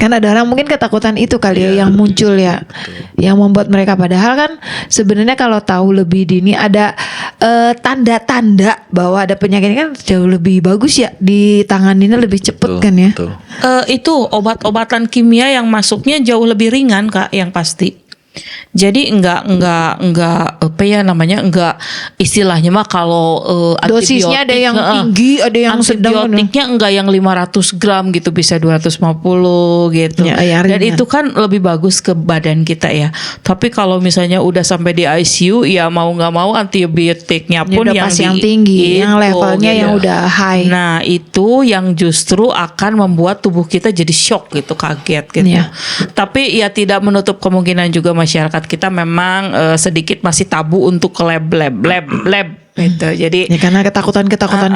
Kan ada orang mungkin ketakutan itu kali ya yang muncul ya. Yang membuat mereka padahal kan sebenarnya kalau tahu lebih dini ada tanda-tanda bahwa ada penyakit ini kan jauh lebih bagus ya ditanganinnya lebih cepet kan ya. Betul. Itu obat-obatan kimia yang masuknya jauh lebih ringan Kak, yang pasti. Jadi enggak apa ya namanya, enggak istilahnya mah kalau Dosisnya ada antibiotik, yang tinggi, ada yang sedang. antibiotiknya enggak yang 500 gram gitu, bisa 250 gitu. Ya, ya, Dan ringan. itu kan lebih bagus ke badan kita ya. Tapi kalau misalnya udah sampai di ICU ya mau nggak mau antibiotiknya Ini pun udah yang pas yang tinggi, yang levelnya gitu. yang udah high. Nah itu yang justru akan membuat tubuh kita jadi shock gitu, kaget gitu. Iya. Tapi ya tidak menutup kemungkinan juga masyarakat kita memang sedikit masih tabu untuk ke lab gitu. Jadi Ya karena ketakutan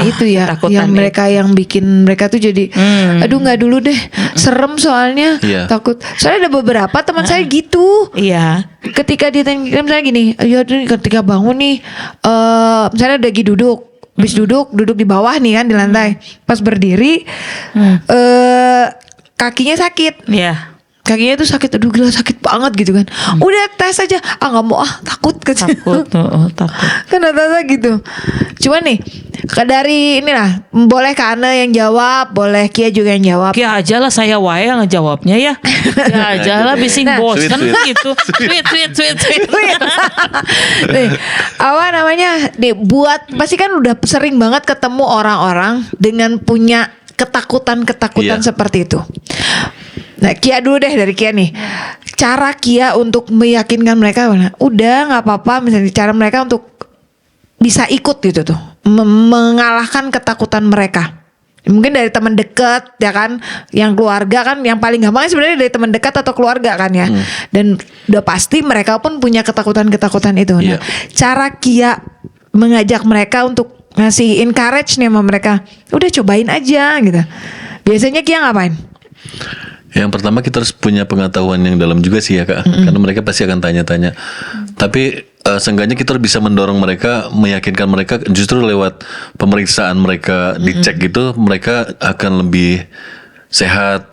itu ya ketakutan yang mereka yang bikin mereka tuh jadi aduh nggak dulu deh serem soalnya Iya. takut. Soalnya ada beberapa teman saya gitu. iya. Ketika ditanya misalnya gini, ya ketika bangun nih misalnya udah lagi duduk, habis duduk di bawah nih kan di lantai. Pas berdiri kakinya sakit. Iya. Kakinya tuh sakit, aduh gila sakit banget gitu kan. Udah tes aja, nggak mau takut Takut, takut. kan rata-rata gitu. Cuman nih dari inilah boleh Kane yang jawab, boleh Kia juga yang jawab. Ya aja lah saya wae yang ngejawabnya ya. Ya aja lah bising Nah. bosan Sweet. gitu. Sweet. Nih, apa namanya? Nih, buat pasti kan udah sering banget ketemu orang-orang dengan punya ketakutan-ketakutan Iya. seperti itu. Nah, Kia dulu deh dari Kia nih. Cara Kia untuk meyakinkan mereka, udah nggak apa-apa. Misalnya cara mereka untuk bisa ikut gitu tuh, mengalahkan ketakutan mereka. Mungkin dari teman dekat ya kan, yang keluarga kan, yang paling gampang sebenarnya dari teman dekat atau keluarga kan ya. Dan udah pasti mereka pun punya ketakutan-ketakutan itu. Nah, Iya. cara Kia mengajak mereka untuk ngasih encourage nih sama mereka, udah cobain aja gitu. Biasanya Kia ngapain? Yang pertama kita harus punya pengetahuan yang dalam juga sih ya Kak. Karena mereka pasti akan tanya-tanya. Tapi seenggaknya kita bisa mendorong mereka, meyakinkan mereka justru lewat pemeriksaan mereka dicek gitu, mereka akan lebih sehat.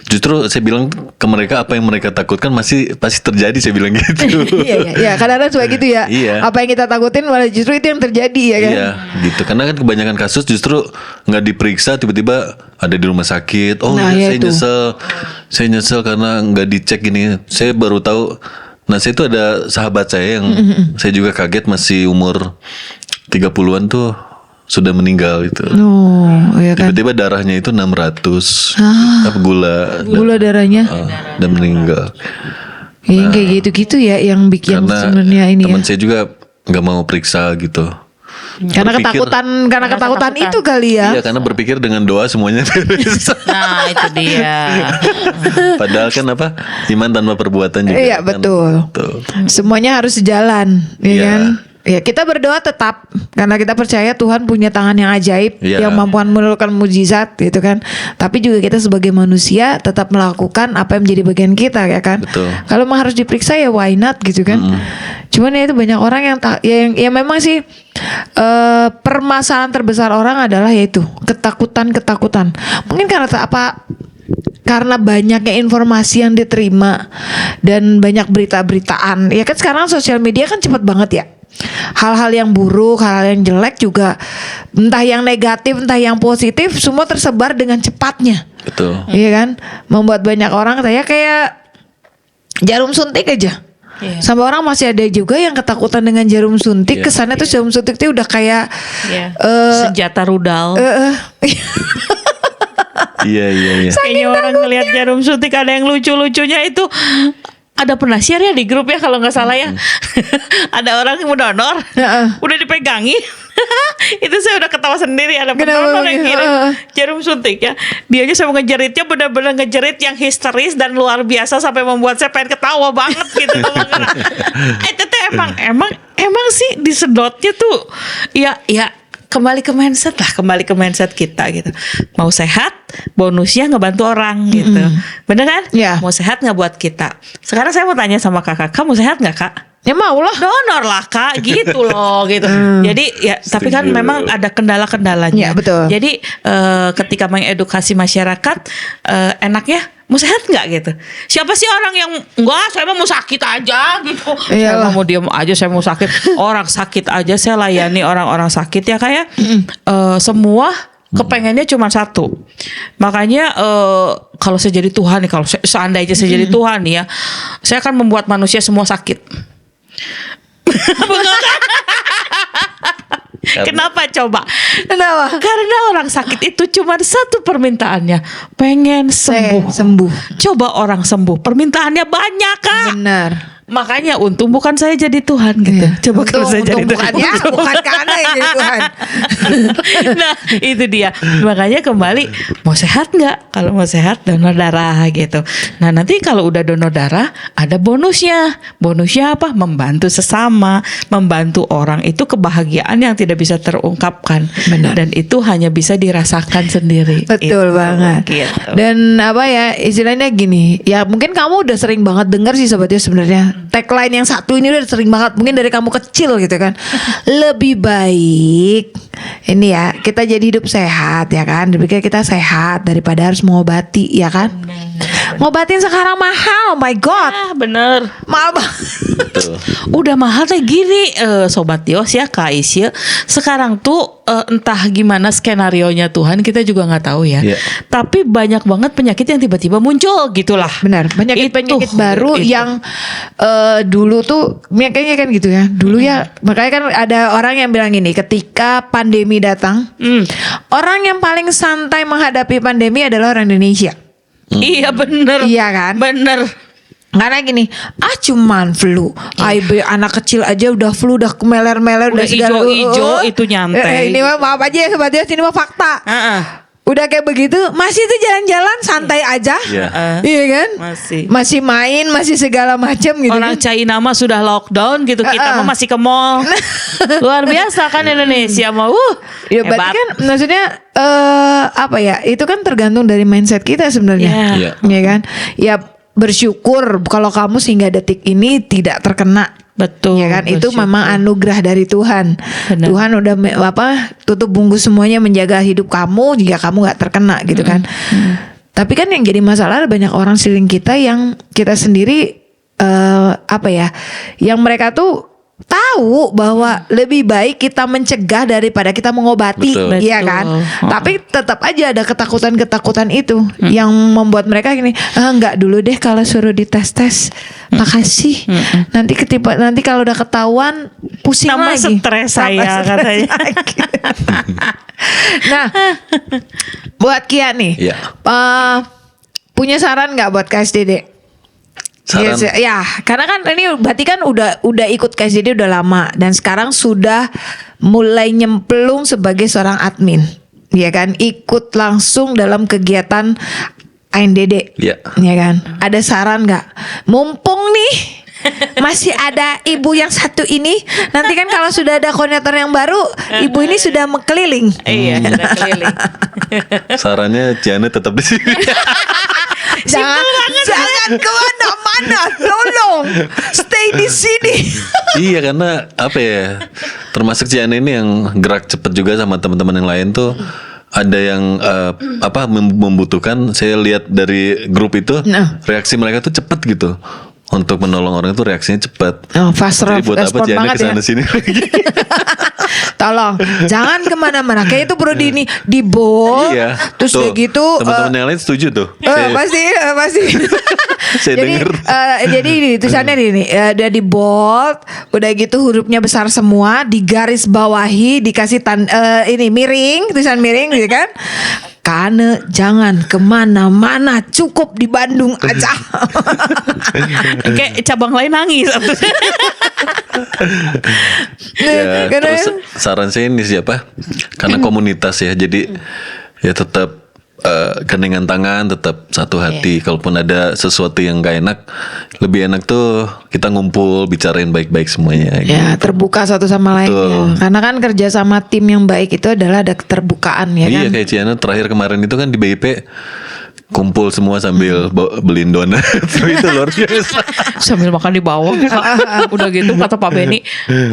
Justru saya bilang ke mereka apa yang mereka takutkan pasti terjadi, saya bilang gitu. Iya, kadang-kadang suka gitu ya. Iya. Apa yang kita takutin malah justru itu yang terjadi ya kan. Iya, gitu. Karena kan kebanyakan kasus justru nggak diperiksa, tiba-tiba ada di rumah sakit. Oh, Nah, ya, iya itu. saya nyesel karena nggak dicek gini. Saya baru tahu. Nah, saya itu ada sahabat saya yang saya juga kaget masih umur 30-an tuh sudah meninggal gitu. Oh, iya kan. Tiba-tiba darahnya itu 600, apa Gula darahnya. dan meninggal. Yang kayak gitu-gitu ya yang bikin Karena sebenarnya ini ya. teman saya juga nggak mau periksa gitu. Karena Berpikir- ketakutan itu kali ya. Iya, karena berpikir dengan doa semuanya beres. Nah, itu dia. Padahal kan apa, iman tanpa perbuatan juga. Iya, kan. betul. Betul. Semuanya harus sejalan, ya Iya. kan? Ya, kita berdoa tetap karena kita percaya Tuhan punya tangan yang ajaib Iya. yang mampu menurunkan mukjizat gitu kan. Tapi juga kita sebagai manusia tetap melakukan apa yang menjadi bagian kita ya kan. Betul. Kalau mah harus diperiksa ya why not gitu kan. Cuman ya itu banyak orang yang ya memang sih permasalahan terbesar orang adalah yaitu ketakutan. Mungkin karena banyaknya informasi yang diterima dan banyak berita-beritaan. Ya kan sekarang sosial media kan cepat banget ya. Hal-hal yang buruk, hal-hal yang jelek juga, entah yang negatif, entah yang positif, semua tersebar dengan cepatnya. Betul. Iya kan? Membuat banyak orang kayak jarum suntik aja. Iya. Sampai orang masih ada juga yang ketakutan dengan jarum suntik. Iya. Kesannya tuh jarum suntik itu udah kayak Iya. Senjata rudal. Iya. Kayaknya orang ngelihat jarum suntik ada yang lucu-lucunya itu. Ada pernah share ya di grup ya kalau nggak salah ya. Ada orang yang mau donor, udah dipegangi. Itu saya udah ketawa sendiri. Ada pendonor yang kirim jarum suntik ya. Dianya sama ngejeritnya benar-benar ngejerit yang histeris dan luar biasa sampai membuat saya pengen ketawa banget gitu. Itu tuh emang sih disedotnya tuh ya kembali ke mindset kita gitu. Mau sehat, bonusnya ngebantu orang gitu. Bener kan? Iya. Mau sehat nggak buat kita. Sekarang saya mau tanya sama kakak, kamu sehat nggak kak? Ya mau lah. Donor lah kak, gitu loh gitu. Jadi ya, tapi kan memang ada kendala-kendalanya. Ya, betul. Jadi ketika mengedukasi masyarakat, enaknya mau sehat nggak gitu? Siapa sih orang yang enggak, saya mau sakit aja gitu. Iyalah. Saya mau diem aja, saya mau sakit. Orang sakit aja saya layani orang-orang sakit ya kayak semua kepengennya cuma satu. Makanya kalau saya jadi Tuhan nih, kalau seandainya saya jadi Tuhan nih ya, saya akan membuat manusia semua sakit. Kenapa coba? Kenapa? Karena orang sakit itu cuma satu permintaannya, pengen sembuh. Sembuh. Coba orang sembuh, permintaannya banyak kak. Benar. Makanya untung bukan saya jadi Tuhan gitu. Iya. Coba kalau saya jadi bukan Tuhan. ya, bukan karena yang jadi Tuhan. Nah itu dia. Makanya kembali, mau sehat nggak? Kalau mau sehat donor darah gitu. Nah nanti kalau udah donor darah ada bonusnya. Bonusnya apa? Membantu sesama, membantu orang, itu kebahagiaan yang tidak bisa terungkapkan. Benar. Dan itu hanya bisa dirasakan sendiri. Betul Itu. banget. Gitu. Dan apa ya istilahnya gini, ya mungkin kamu udah sering banget dengar sih sobatnya sebenarnya. Tagline yang satu ini udah sering banget, mungkin dari kamu kecil gitu kan. Lebih baik ini ya kita jadi hidup sehat ya kan. Dipikir kita sehat daripada harus mengobati ya kan. Ngobatin sekarang mahal, oh my god. Bener. Mahal banget. Betul. Udah mahal kayak gini Sobat Yos ya Kak Isya. Sekarang tuh entah gimana skenarionya Tuhan, kita juga nggak tahu ya. Iya. Tapi banyak banget penyakit yang tiba-tiba muncul gitulah. Benar, penyakit baru itu. yang dulu tuh kayaknya kan gitu ya. Dulu ya makanya kan ada orang yang bilang gini, ketika pandemi datang, orang yang paling santai menghadapi pandemi adalah orang Indonesia. Iya bener. Iya kan? Bener. Karena gini, cuman flu. Anak kecil aja udah flu, udah kemeler-meler, Udah ijo-ijo, itu nyantai. Ini mah maaf aja ya sobat Yos, ini mah fakta. Udah kayak begitu, masih tuh jalan-jalan santai aja. Iya. Iya kan? Masih main, masih segala macam gitu. Orang kan? China mah sudah lockdown gitu, kita mah masih ke mall. Luar biasa kan Indonesia mah. Ya berarti Hebat. kan maksudnya apa ya? Itu kan tergantung dari mindset kita sebenarnya. Iya. Ya kan? Ya bersyukur kalau kamu sehingga detik ini tidak terkena. Betul. Ya kan? Itu bersyukur. memang anugerah dari Tuhan. Benar. Tuhan udah tutup bungkus semuanya menjaga hidup kamu jika kamu nggak terkena gitu kan. Tapi kan yang jadi masalah banyak orang sekeliling kita yang kita sendiri yang mereka tuh tahu bahwa lebih baik kita mencegah daripada kita mengobati, Betul. iya kan? Tapi tetap aja ada ketakutan-ketakutan itu yang membuat mereka gini, enggak dulu deh kalau suruh dites-tes, makasih. Nanti kalau udah ketahuan pusing Tambah lagi. stres Tambah saya stres katanya. lagi. Nah, buat Kia nih, Iya. punya saran nggak buat KSDD? saran. Ya, karena kan ini berarti kan udah ikut KSDD udah lama dan sekarang sudah mulai nyemplung sebagai seorang admin. Ya kan, ikut langsung dalam kegiatan ANDD. Iya. Ya kan? Ada saran nggak? Mumpung nih masih ada ibu yang satu ini, nanti kan kalau sudah ada koordinator yang baru, ibu ini sudah mengkeliling. Iya, udah keliling. Sarannya Ciana tetap di sini. Jangan kemana-mana, tolong stay di sini. Iya, karena apa ya? Termasuk Ciana ini yang gerak cepat juga sama teman-teman yang lain tuh. Ada yang membutuhkan. Saya lihat dari grup itu reaksi mereka tuh cepat gitu. Untuk menolong orang itu reaksinya cepat. Oh, fast Jadi buat apa respon Ciana banget ya. kesana sini lagi? Tolong jangan kemana-mana. Kayak itu perlu di bold. Iya. Terus Tuh, kayak gitu. teman-teman yang lain setuju tuh. Pasti. Saya denger. Jadi ini tulisannya ini udah di bold, udah gitu hurufnya besar semua, di garis bawahi, dikasih ini miring, tulisan miring gitu kan. Karena jangan kemana-mana, cukup di Bandung aja. Kayak cabang lain nangis. Ya, Karena terus saran saya ini siapa? Karena komunitas ya, jadi ya tetap gandengan tangan, tetap satu hati. Kalaupun ada sesuatu yang gak enak, lebih enak tuh kita ngumpul, bicarain baik-baik semuanya. ya terbuka satu sama lain. Betul. Ya. Karena kan kerja sama tim yang baik itu adalah ada keterbukaan ya Iya, kan. kayak Ciana terakhir kemarin itu kan di BIP kumpul semua sambil beliin donat. Itu luar biasa. Sambil makan di bawah. Udah gitu kata Pak Beni,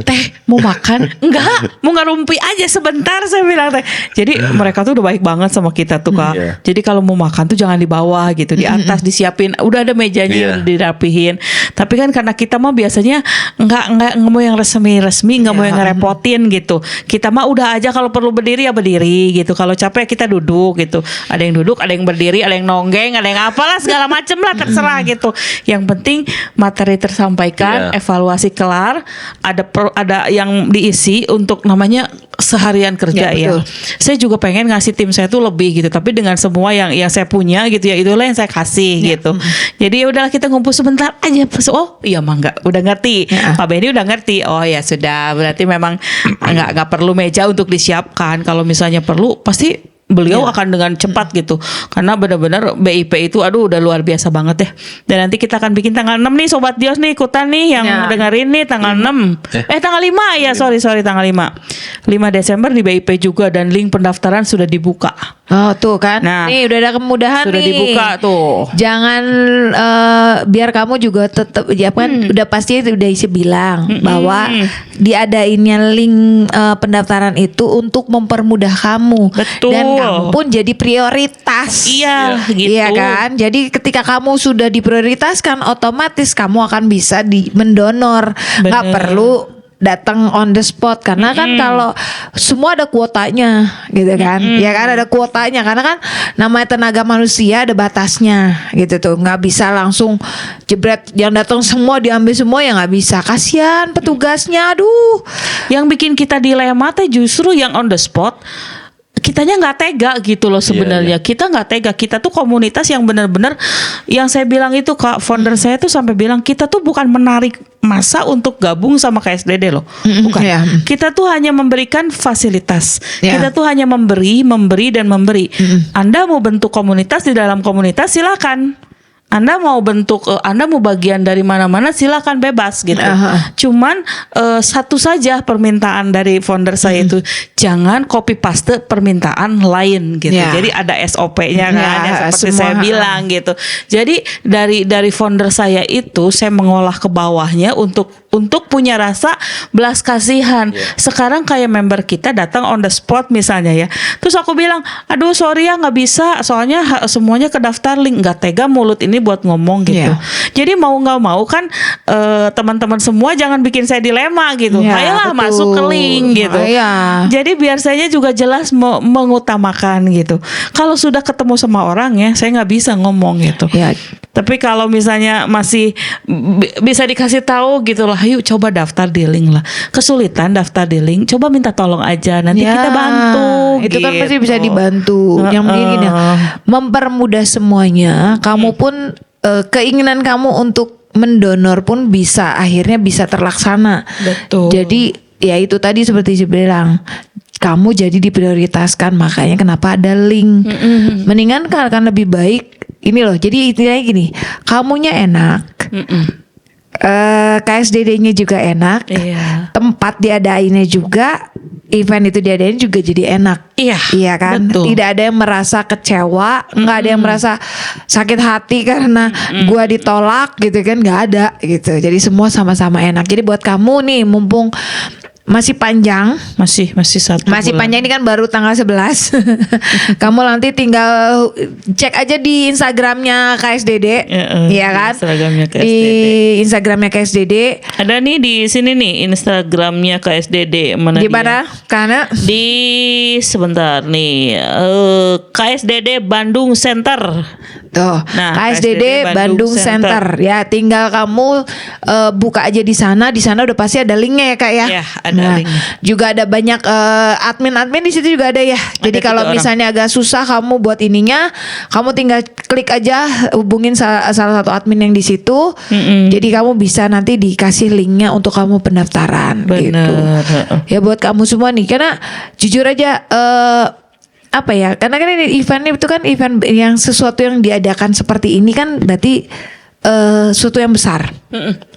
teh mau makan? Enggak, mau ngerumpi aja sebentar, saya bilang teh. Jadi mereka tuh udah baik banget sama kita tuh Kak. Iya. Jadi kalau mau makan tuh jangan di bawah gitu, di atas disiapin, udah ada mejanya Iya. yang dirapihin. Tapi kan karena kita mah biasanya enggak mau yang resmi, enggak mau yang ngerepotin gitu. Kita mah udah aja kalau perlu berdiri ya berdiri gitu. Kalau capek kita duduk gitu. Ada yang duduk, ada yang berdiri, ada yang nonggeng, ada yang apalah segala macem lah, terserah gitu. Yang penting materi tersampaikan, Iya. evaluasi kelar, ada yang diisi untuk namanya seharian kerja Ya, ya. betul. Saya juga pengen ngasih tim saya tuh lebih gitu, tapi dengan semua yang saya punya gitu ya, itulah yang saya kasih gitu. Jadi ya udahlah kita ngumpul sebentar aja. Oh iya mah udah ngerti. Ya. Pak Benny udah ngerti. Oh ya sudah, berarti memang nggak perlu meja untuk disiapkan. Kalau misalnya perlu pasti beliau akan dengan cepat gitu, karena benar-benar BIP itu aduh udah luar biasa banget ya. Dan nanti kita akan bikin tanggal 6 nih Sobat Dios nih ikutan nih yang Ya. dengerin nih tanggal 6 tanggal 5 ya, sorry tanggal 5 Desember di BIP juga, dan link pendaftaran sudah dibuka. Oh tuh kan. Nah, nih udah ada kemudahan sudah nih. dibuka tuh. Jangan biar kamu juga tetap ya kan udah pasti udah isi bilang bahwa diadainnya link pendaftaran itu untuk mempermudah kamu. Betul. Dan kamu pun jadi prioritas. Iya, gitu. Iya kan? Jadi ketika kamu sudah diprioritaskan, otomatis kamu akan bisa mendonor. Nggak Bener. perlu datang on the spot, karena kan kalau semua ada kuotanya gitu kan. Ya kan ada kuotanya, karena kan namanya tenaga manusia ada batasnya gitu tuh. Nggak bisa langsung jebret yang datang semua diambil semua, ya nggak bisa. Kasihan petugasnya, aduh. Yang bikin kita dilema teh justru yang on the spot. Kitanya nggak tega gitu loh sebenarnya. Iya. Kita nggak tega. Kita tuh komunitas yang benar-benar, yang saya bilang itu Kak, founder saya tuh sampai bilang kita tuh bukan menarik masa untuk gabung sama KSDD loh. Bukan. Iya. Kita tuh hanya memberikan fasilitas. Iya. Kita tuh hanya memberi dan memberi. Anda mau bentuk komunitas di dalam komunitas silakan. Anda mau bentuk, Anda mau bagian dari mana-mana silakan, bebas gitu. Aha. Cuman satu saja permintaan dari founder saya itu, jangan copy paste permintaan lain gitu. Ya. Jadi ada SOP-nya kan, Ya, yang seperti semua. saya bilang gitu. Jadi dari founder saya itu saya mengolah ke bawahnya untuk punya rasa belas kasihan. Sekarang kayak member kita datang on the spot misalnya ya. Terus aku bilang, aduh sorry ya nggak bisa, soalnya semuanya ke daftar link. Nggak tega mulut ini buat ngomong gitu. Iya. Jadi mau nggak mau kan teman-teman semua jangan bikin saya dilema gitu. Iya, Ayolah betul. masuk ke link gitu. Iya. Jadi biar saya juga jelas mengutamakan gitu. Kalau sudah ketemu sama orang ya, saya nggak bisa ngomong gitu. Ya. Tapi kalau misalnya masih bisa dikasih tahu gitu lah, yuk coba daftar di link lah. Kesulitan daftar di link, coba minta tolong aja, nanti Ya, kita bantu. itu kan gitu. pasti bisa dibantu. Yang begini ya, mempermudah semuanya. Kamu pun keinginan kamu untuk mendonor pun akhirnya bisa terlaksana. Betul. Jadi ya itu tadi seperti saya bilang, kamu jadi diprioritaskan, makanya kenapa ada link. Mendingan kan lebih baik ini loh. Jadi intinya gini, kamunya enak, KSDD-nya juga enak, Iya. tempat diadainnya juga, event itu diadain juga jadi enak. Iya, Kan, betul. tidak ada yang merasa kecewa, nggak ada yang merasa sakit hati karena gua ditolak gitu kan, nggak ada gitu. Jadi semua sama-sama enak. Jadi buat kamu nih, mumpung masih panjang. Masih 1 Masih bulan. panjang, ini kan baru tanggal 11. Kamu nanti tinggal cek aja di Instagramnya KSDD, iya kan? Instagramnya KSDD. Di Instagramnya KSDD. Ada nih di sini nih Instagramnya KSDD. Mana Di dia? mana? Karena Di sebentar nih KSDD Bandung Center. tuh Nah, KSDD Bandung Center. Ya, tinggal kamu buka aja di sana. Di sana udah pasti ada linknya ya Kak ya. Ya, ada linknya. Juga ada banyak admin di situ juga ada ya. Jadi 3 kalau orang. misalnya agak susah kamu buat ininya, kamu tinggal klik aja, hubungin salah satu admin yang di situ. Jadi kamu bisa nanti dikasih linknya untuk kamu pendaftaran. Gitu. Bener. Ya buat kamu semua nih, karena jujur aja apa ya? Karena kan ini event itu kan event yang sesuatu yang diadakan seperti ini kan berarti sesuatu yang besar,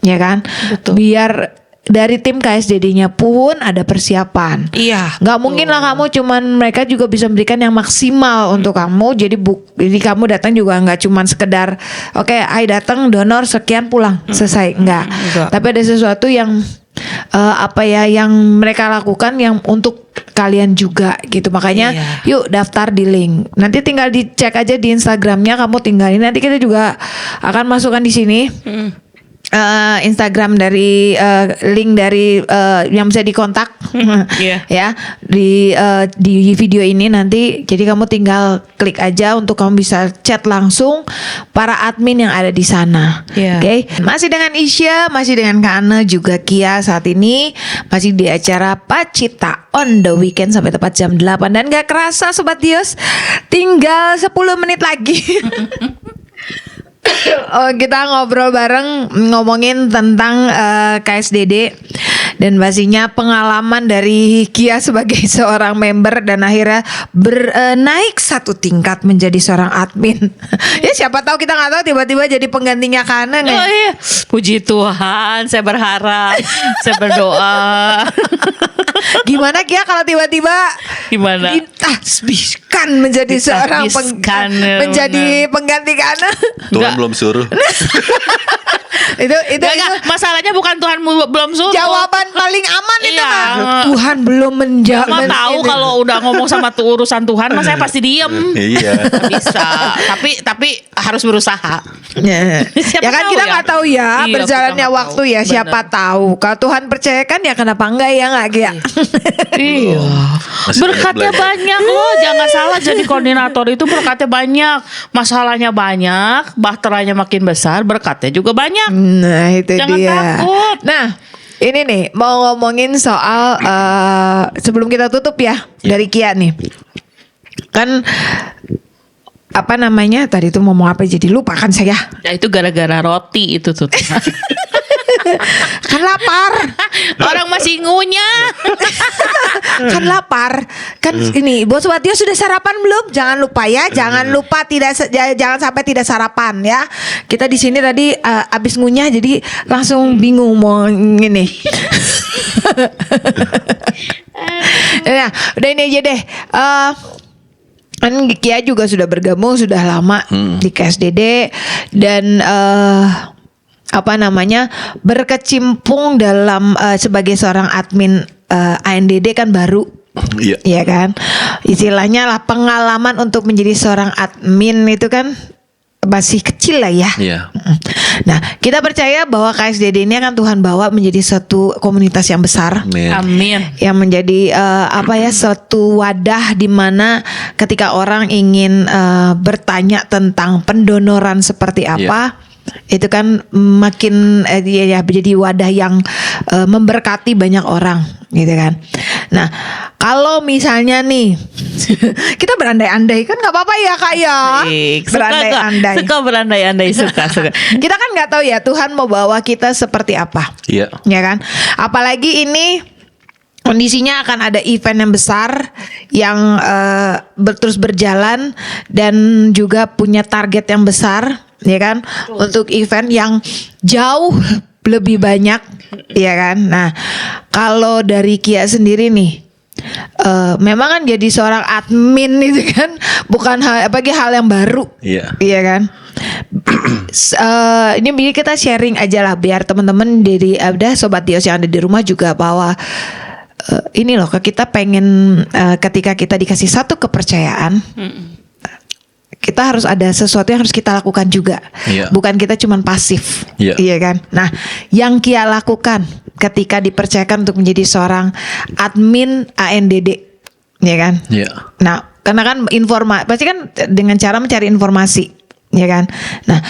ya kan? Betul. Biar dari tim KSDD-nya pun ada persiapan. Iya. Nggak mungkin lah kamu cuman, mereka juga bisa memberikan yang maksimal untuk kamu. Jadi kamu datang juga nggak cuman sekedar oke, datang donor sekian pulang selesai, enggak. Tapi ada sesuatu yang apa ya yang mereka lakukan yang untuk kalian juga gitu. Makanya yuk daftar di link. Nanti tinggal dicek aja di Instagramnya, kamu tinggalin. Nanti kita juga akan masukkan di sini. Instagram dari link dari yang bisa dikontak ya di video ini nanti. Jadi kamu tinggal klik aja untuk kamu bisa chat langsung para admin yang ada di sana. Oke. Masih dengan Isya, masih dengan Kak Ane, juga Kia saat ini masih di acara Pacita on the weekend sampai tepat jam 8 dan gak kerasa Sobat Dios tinggal 10 menit lagi. Kita ngobrol bareng ngomongin tentang KSDD dan pastinya pengalaman dari Kia sebagai seorang member dan akhirnya naik 1 tingkat menjadi seorang admin. Ya siapa tahu, kita nggak tahu tiba-tiba jadi penggantinya Kana. Oh iya, puji Tuhan, saya berharap, saya berdoa. Gimana Kia kalau tiba-tiba Gimana? ditasbihkan menjadi seorang menjadi pengganti Kana? Tuhan belum suruh. itu Enggak, masalahnya bukan Tuhan belum suruh. jawaban paling aman itu Iya. mah. Tuhan belum menjawab. Mama tahu kalau udah ngomong sama urusan Tuhan, mah saya pasti diem. Iya. Nggak bisa. Tapi harus berusaha. Siapa Ya kan tahu kita ya. nggak tahu ya Iya, berjalannya kita nggak waktu tahu. ya. Siapa Benar. tahu kalau Tuhan percayakan ya kenapa enggak ya nggak Kia? Iya. Masih Berkatnya banyak belajar. banyak loh. Jangan salah, jadi koordinator itu berkatnya banyak. Masalahnya banyak, bahteranya makin besar, berkatnya juga banyak. Nah itu Jangan dia. takut. Nah ini nih mau ngomongin soal sebelum kita tutup ya dari Kia nih. Kan apa namanya tadi tuh ngomong apa jadi lupa kan saya. Ya itu gara-gara roti itu tuh. Kan lapar. Orang masih ngunyah. Kan lapar. Kan ini Bos Watio sudah sarapan belum? Jangan lupa ya, jangan lupa jangan sampai tidak sarapan ya. Kita di sini tadi abis ngunyah jadi langsung bingung mau ini. Nah, udah ini aja deh. Kan Kia juga sudah bergabung sudah lama di KSDD dan apa namanya berkecimpung dalam sebagai seorang admin ANDD kan baru. Iya. Iya kan, istilahnya lah pengalaman untuk menjadi seorang admin itu kan masih kecil lah ya. Iya. Nah kita percaya bahwa KSDD ini akan Tuhan bawa menjadi satu komunitas yang besar. Amin. Amin. Yang menjadi apa ya suatu wadah di mana ketika orang ingin bertanya tentang pendonoran seperti apa, itu kan makin ya jadi wadah yang memberkati banyak orang gitu kan. Nah kalau misalnya nih kita berandai-andai kan nggak apa-apa ya Kak ya, berandai-andai. Suka berandai-andai, suka. Kita kan nggak tahu ya Tuhan mau bawa kita seperti apa, Iya. ya kan. Apalagi ini kondisinya akan ada event yang besar yang terus berjalan dan juga punya target yang besar, ya kan, untuk event yang jauh lebih banyak, ya kan. Nah, kalau dari Kia sendiri nih, memang kan jadi seorang admin itu kan bukan hal yang baru, Iya. iya kan. Ini kita sharing aja lah biar teman-teman dari Sobat Dios yang ada di rumah juga bahwa ini loh kita pengen ketika kita dikasih satu kepercayaan, kita harus ada sesuatu yang harus kita lakukan juga. Iya. Bukan kita cuman pasif. Iya. Iya kan? Nah, yang Kia lakukan ketika dipercayakan untuk menjadi seorang admin ANDD, ya kan? Iya. Nah, karena kan pasti kan dengan cara mencari informasi, ya kan? Nah,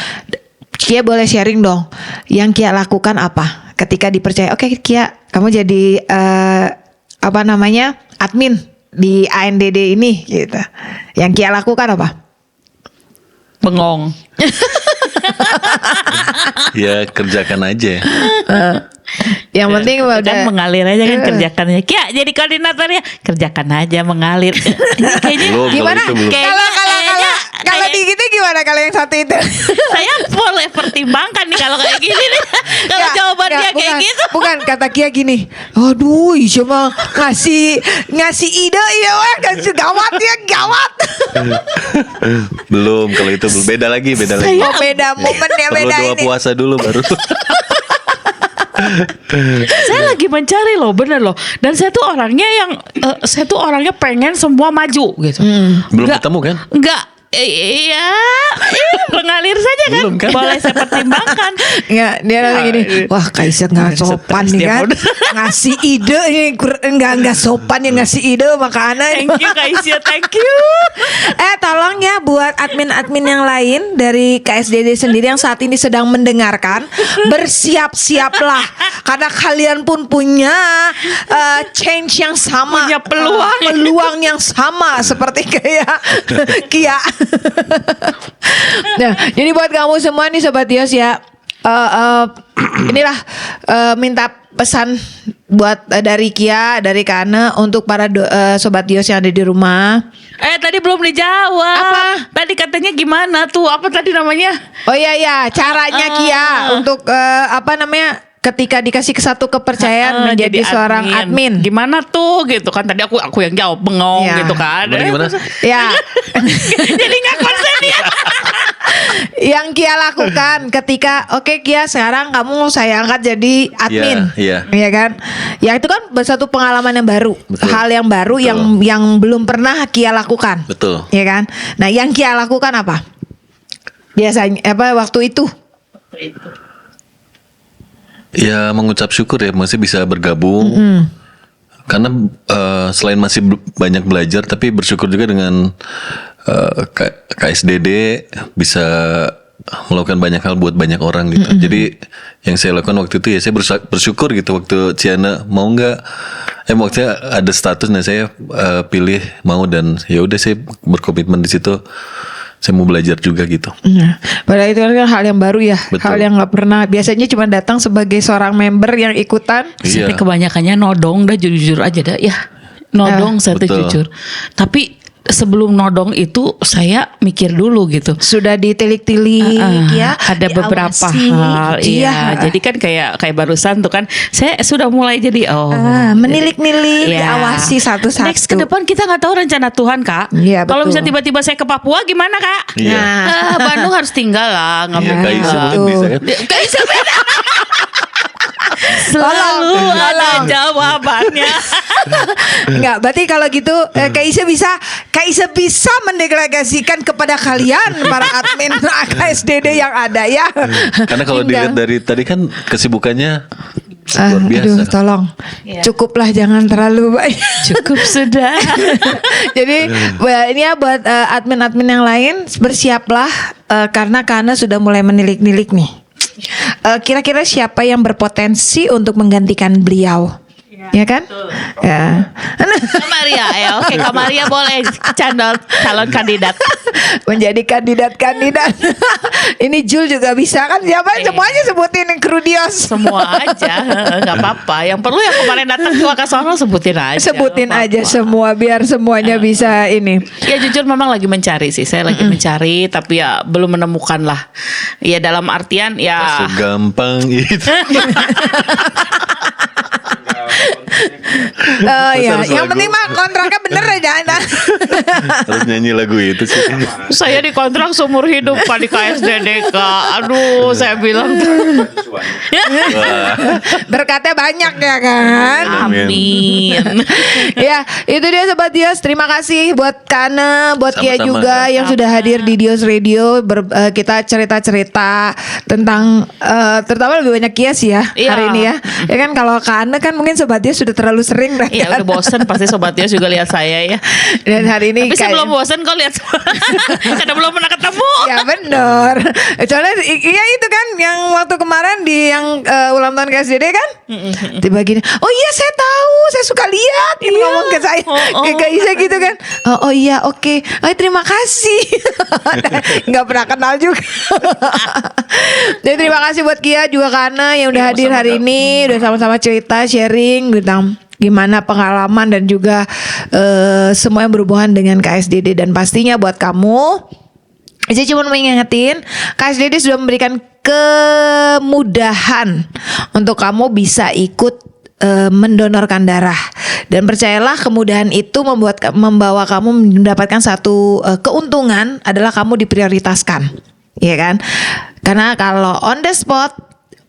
Kia boleh sharing dong, yang Kia lakukan apa ketika dipercaya? Oke, Kia, kamu jadi admin di ANDD ini, gitu. Yang Kia lakukan apa? Bengong. Ya kerjakan aja. Yang penting Kan udah mengalir aja kan kerjakannya. Kia jadi koordinatornya, kerjakan aja mengalir. Kayaknya Belum, kalau gimana? itu belum. Kalau di gitu gimana kalau yang satu itu? saya boleh pertimbangkan nih kalau kayak gini nih. Kalau Nggak, jawabannya nggak, kayak bukan, gitu. Bukan, kata Kia gini. Aduh, cuma ngasih ide ya wah, gawat ya, gawat. Belum, kalau itu belum. Beda lagi. Oh, beda momennya, Perlu beda doa ini. puasa dulu baru. Saya lagi mencari loh, bener loh. Dan saya tuh orangnya pengen semua maju gitu. Belum Nggak- ketemu kan? Enggak. Iya, mengalir saja kan. Belum kan? Boleh saya pertimbangkan. Nggak, dia langsung gini. Wah, Kaisa nggak sopan Stres nih dia kan. udah. Ngasih ide ini nggak sopan yang ngasih ide maka Ana. Thank you Kak Isya, thank you. Tolong ya buat admin-admin yang lain dari KSDD sendiri yang saat ini sedang mendengarkan, bersiap-siaplah karena kalian pun punya change yang sama, Punya peluang. peluang yang sama seperti kayak Kia. Nah, jadi buat kamu semua nih Sobat Dios ya, inilah minta pesan buat dari Kia, dari Kane untuk para Sobat Dios yang ada di rumah. Tadi belum dijawab. Apa? Tadi katanya gimana tuh? Apa tadi namanya? Oh iya caranya Kia untuk ketika dikasih satu kepercayaan menjadi seorang admin. Gimana tuh gitu kan? Tadi aku yang jawab bengong Ya. gitu kan. Gimana? Ya. Jadi nggak konsen ya. Yang Kia lakukan ketika oke Kia sekarang kamu saya angkat jadi admin. Iya. Iya kan? Ya itu kan satu pengalaman yang baru, Betul. hal yang baru Betul. yang belum pernah Kia lakukan. Betul. Iya kan? Nah, yang Kia lakukan apa? Biasanya waktu itu? Ya mengucap syukur ya, masih bisa bergabung. Karena selain masih banyak belajar, tapi bersyukur juga dengan KSDD bisa melakukan banyak hal buat banyak orang gitu. Jadi yang saya lakukan waktu itu ya saya bersyukur gitu waktu Ciana mau nggak, waktunya ada status, nah saya pilih mau dan ya udah saya berkomitmen di situ. Saya mau belajar juga gitu. Padahal itu kan hal yang baru ya, Betul. hal yang nggak pernah. Biasanya cuma datang sebagai seorang member yang ikutan. Tapi Iya. kebanyakannya nodong, dah jujur aja dah ya. Nodong saya tuh Betul. jujur. Tapi sebelum nodong itu saya mikir dulu gitu. Sudah ditilik-tilik ya. Ada beberapa diawasi. hal, Iya. iya. Jadi kan kayak barusan tuh kan, saya sudah mulai jadi Menilik-nilik, Iya. diawasi satu-satu. Next ke depan kita nggak tahu rencana Tuhan Kak. Iya, Kalau betul. bisa tiba-tiba saya ke Papua gimana Kak? Iya. Bandung harus tinggal lah, nggak Iya, mungkin. Kaisa mungkin betul. bisa kan. Kaisa beda. Selalu Tolong. ada jawabannya. Enggak, berarti kalau gitu Kaisa bisa mendeklarasikan kepada kalian para admin KSDD yang ada ya. Karena kalau Indah. dilihat dari tadi kan kesibukannya Luar biasa. Aduh, tolong. Iya. Cukuplah, jangan terlalu banyak. Cukup sudah. Jadi ini ya buat admin-admin yang lain, bersiaplah karena Kana sudah mulai menilik-nilik nih. Kira-kira siapa yang berpotensi untuk menggantikan beliau? Ya kan? Ya. Kak Maria ya, oke Kak Maria boleh calon kandidat. Menjadi kandidat-kandidat. Ini Jul juga bisa kan? Siapa? Semuanya sebutin Krudios. Semua aja, nggak apa-apa. Yang perlu yang kemarin datang ke Wakasono sebutin aja. Sebutin nggak aja apa-apa. semua biar semuanya bisa ini. Ya jujur memang lagi mencari sih, saya lagi mencari tapi ya belum menemukan lah. Ya dalam artian ya Segampang itu. Oh ya, harus yang lagu. penting mah kontraknya bener aja. Harus nyanyi lagu itu sih. saya dikontrak seumur hidup Pak di KSDD Kak. Aduh, saya bilang Wah, Berkatnya banyak ya kan. amin. Ya, itu dia Sobat Dios. Terima kasih buat Kana, buat Kia Sama-sama. juga yang sudah hadir di Dios Radio. Kita cerita-cerita tentang terutama lebih banyak Kia sih ya Iya. hari ini ya. Ya kan kalau Kana kan mungkin Sobat Dios sudah terlalu sering kan. Ya udah bosen pasti Sobat Tios juga lihat saya ya. Dan hari ini Tapi saya belum bosen kok lihat karena belum pernah ketemu. Ya benar. Soalnya iya itu kan yang waktu kemarin di yang ulang tahun KSDD kan. Tiba gini, oh iya saya tahu, saya suka lihat. Ini Iya. ngomong ke saya, ke Kak Isa gitu kan. Oh iya oke. Oh terima kasih. Nggak pernah kenal juga. Jadi terima kasih buat Kia juga Kana yang udah hadir hari ini, udah sama-sama cerita, sharing tentang gimana pengalaman dan juga semua yang berhubungan dengan KSDD. Dan pastinya buat kamu, saya cuma mau ngingetin, KSDD sudah memberikan kemudahan untuk kamu bisa ikut mendonorkan darah. Dan percayalah kemudahan itu membawa kamu mendapatkan satu keuntungan adalah kamu diprioritaskan, ya kan? Karena kalau on the spot,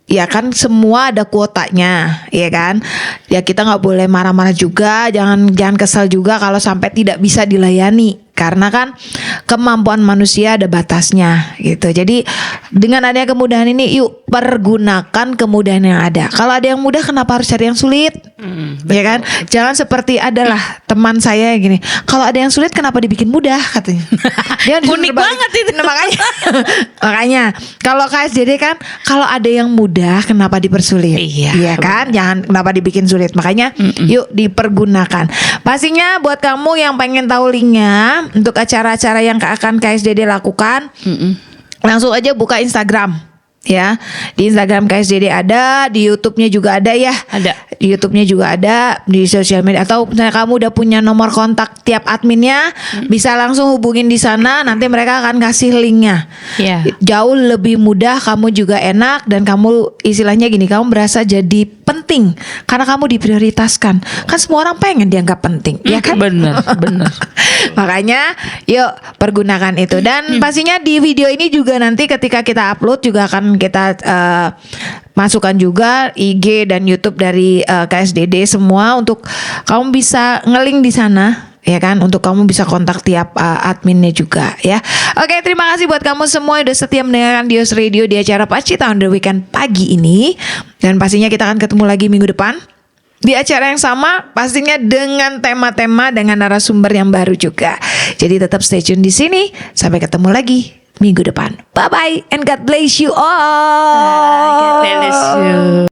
ya kan semua ada kuotanya, ya kan? Ya kita nggak boleh marah-marah juga, jangan kesal juga kalau sampai tidak bisa dilayani. Karena kan kemampuan manusia ada batasnya gitu. Jadi dengan adanya kemudahan ini, yuk pergunakan kemudahan yang ada. Kalau ada yang mudah, kenapa harus cari yang sulit? Ya kan? Jangan seperti adalah teman saya gini. Kalau ada yang sulit, kenapa dibikin mudah katanya? Dia disuruh Unik terbalik. banget itu. Nah, makanya kalau KSDD kan, kalau ada yang mudah, kenapa dipersulit? Iya, Iya kan? Jangan kenapa dibikin sulit. Makanya yuk dipergunakan. Pastinya buat kamu yang pengen tahu linknya untuk acara-acara yang akan KSDD lakukan, langsung aja buka Instagram ya. Di Instagram KSDD ada, di YouTube-nya juga ada ya. Ada. Di YouTube-nya juga ada, di sosial media, atau misalnya kamu udah punya nomor kontak tiap adminnya, bisa langsung hubungin di sana, nanti mereka akan kasih linknya. Iya. Jauh lebih mudah, kamu juga enak, dan kamu istilahnya gini, kamu berasa jadi penting karena kamu diprioritaskan. Kan semua orang pengen dianggap penting, ya kan? Bener. Makanya yuk pergunakan itu. Dan pastinya di video ini juga nanti ketika kita upload juga akan kita masukkan juga IG dan YouTube dari KSDD semua untuk kamu bisa ngelink di sana, ya kan, untuk kamu bisa kontak tiap adminnya juga ya. Oke, terima kasih buat kamu semua yang udah setia mendengarkan Dios Radio di acara Pacita on the Weekend pagi ini. Dan pastinya kita akan ketemu lagi minggu depan di acara yang sama, pastinya dengan tema-tema dengan narasumber yang baru juga. Jadi tetap stay tune di sini. Sampai ketemu lagi minggu depan. Bye bye and God bless you all. God bless you.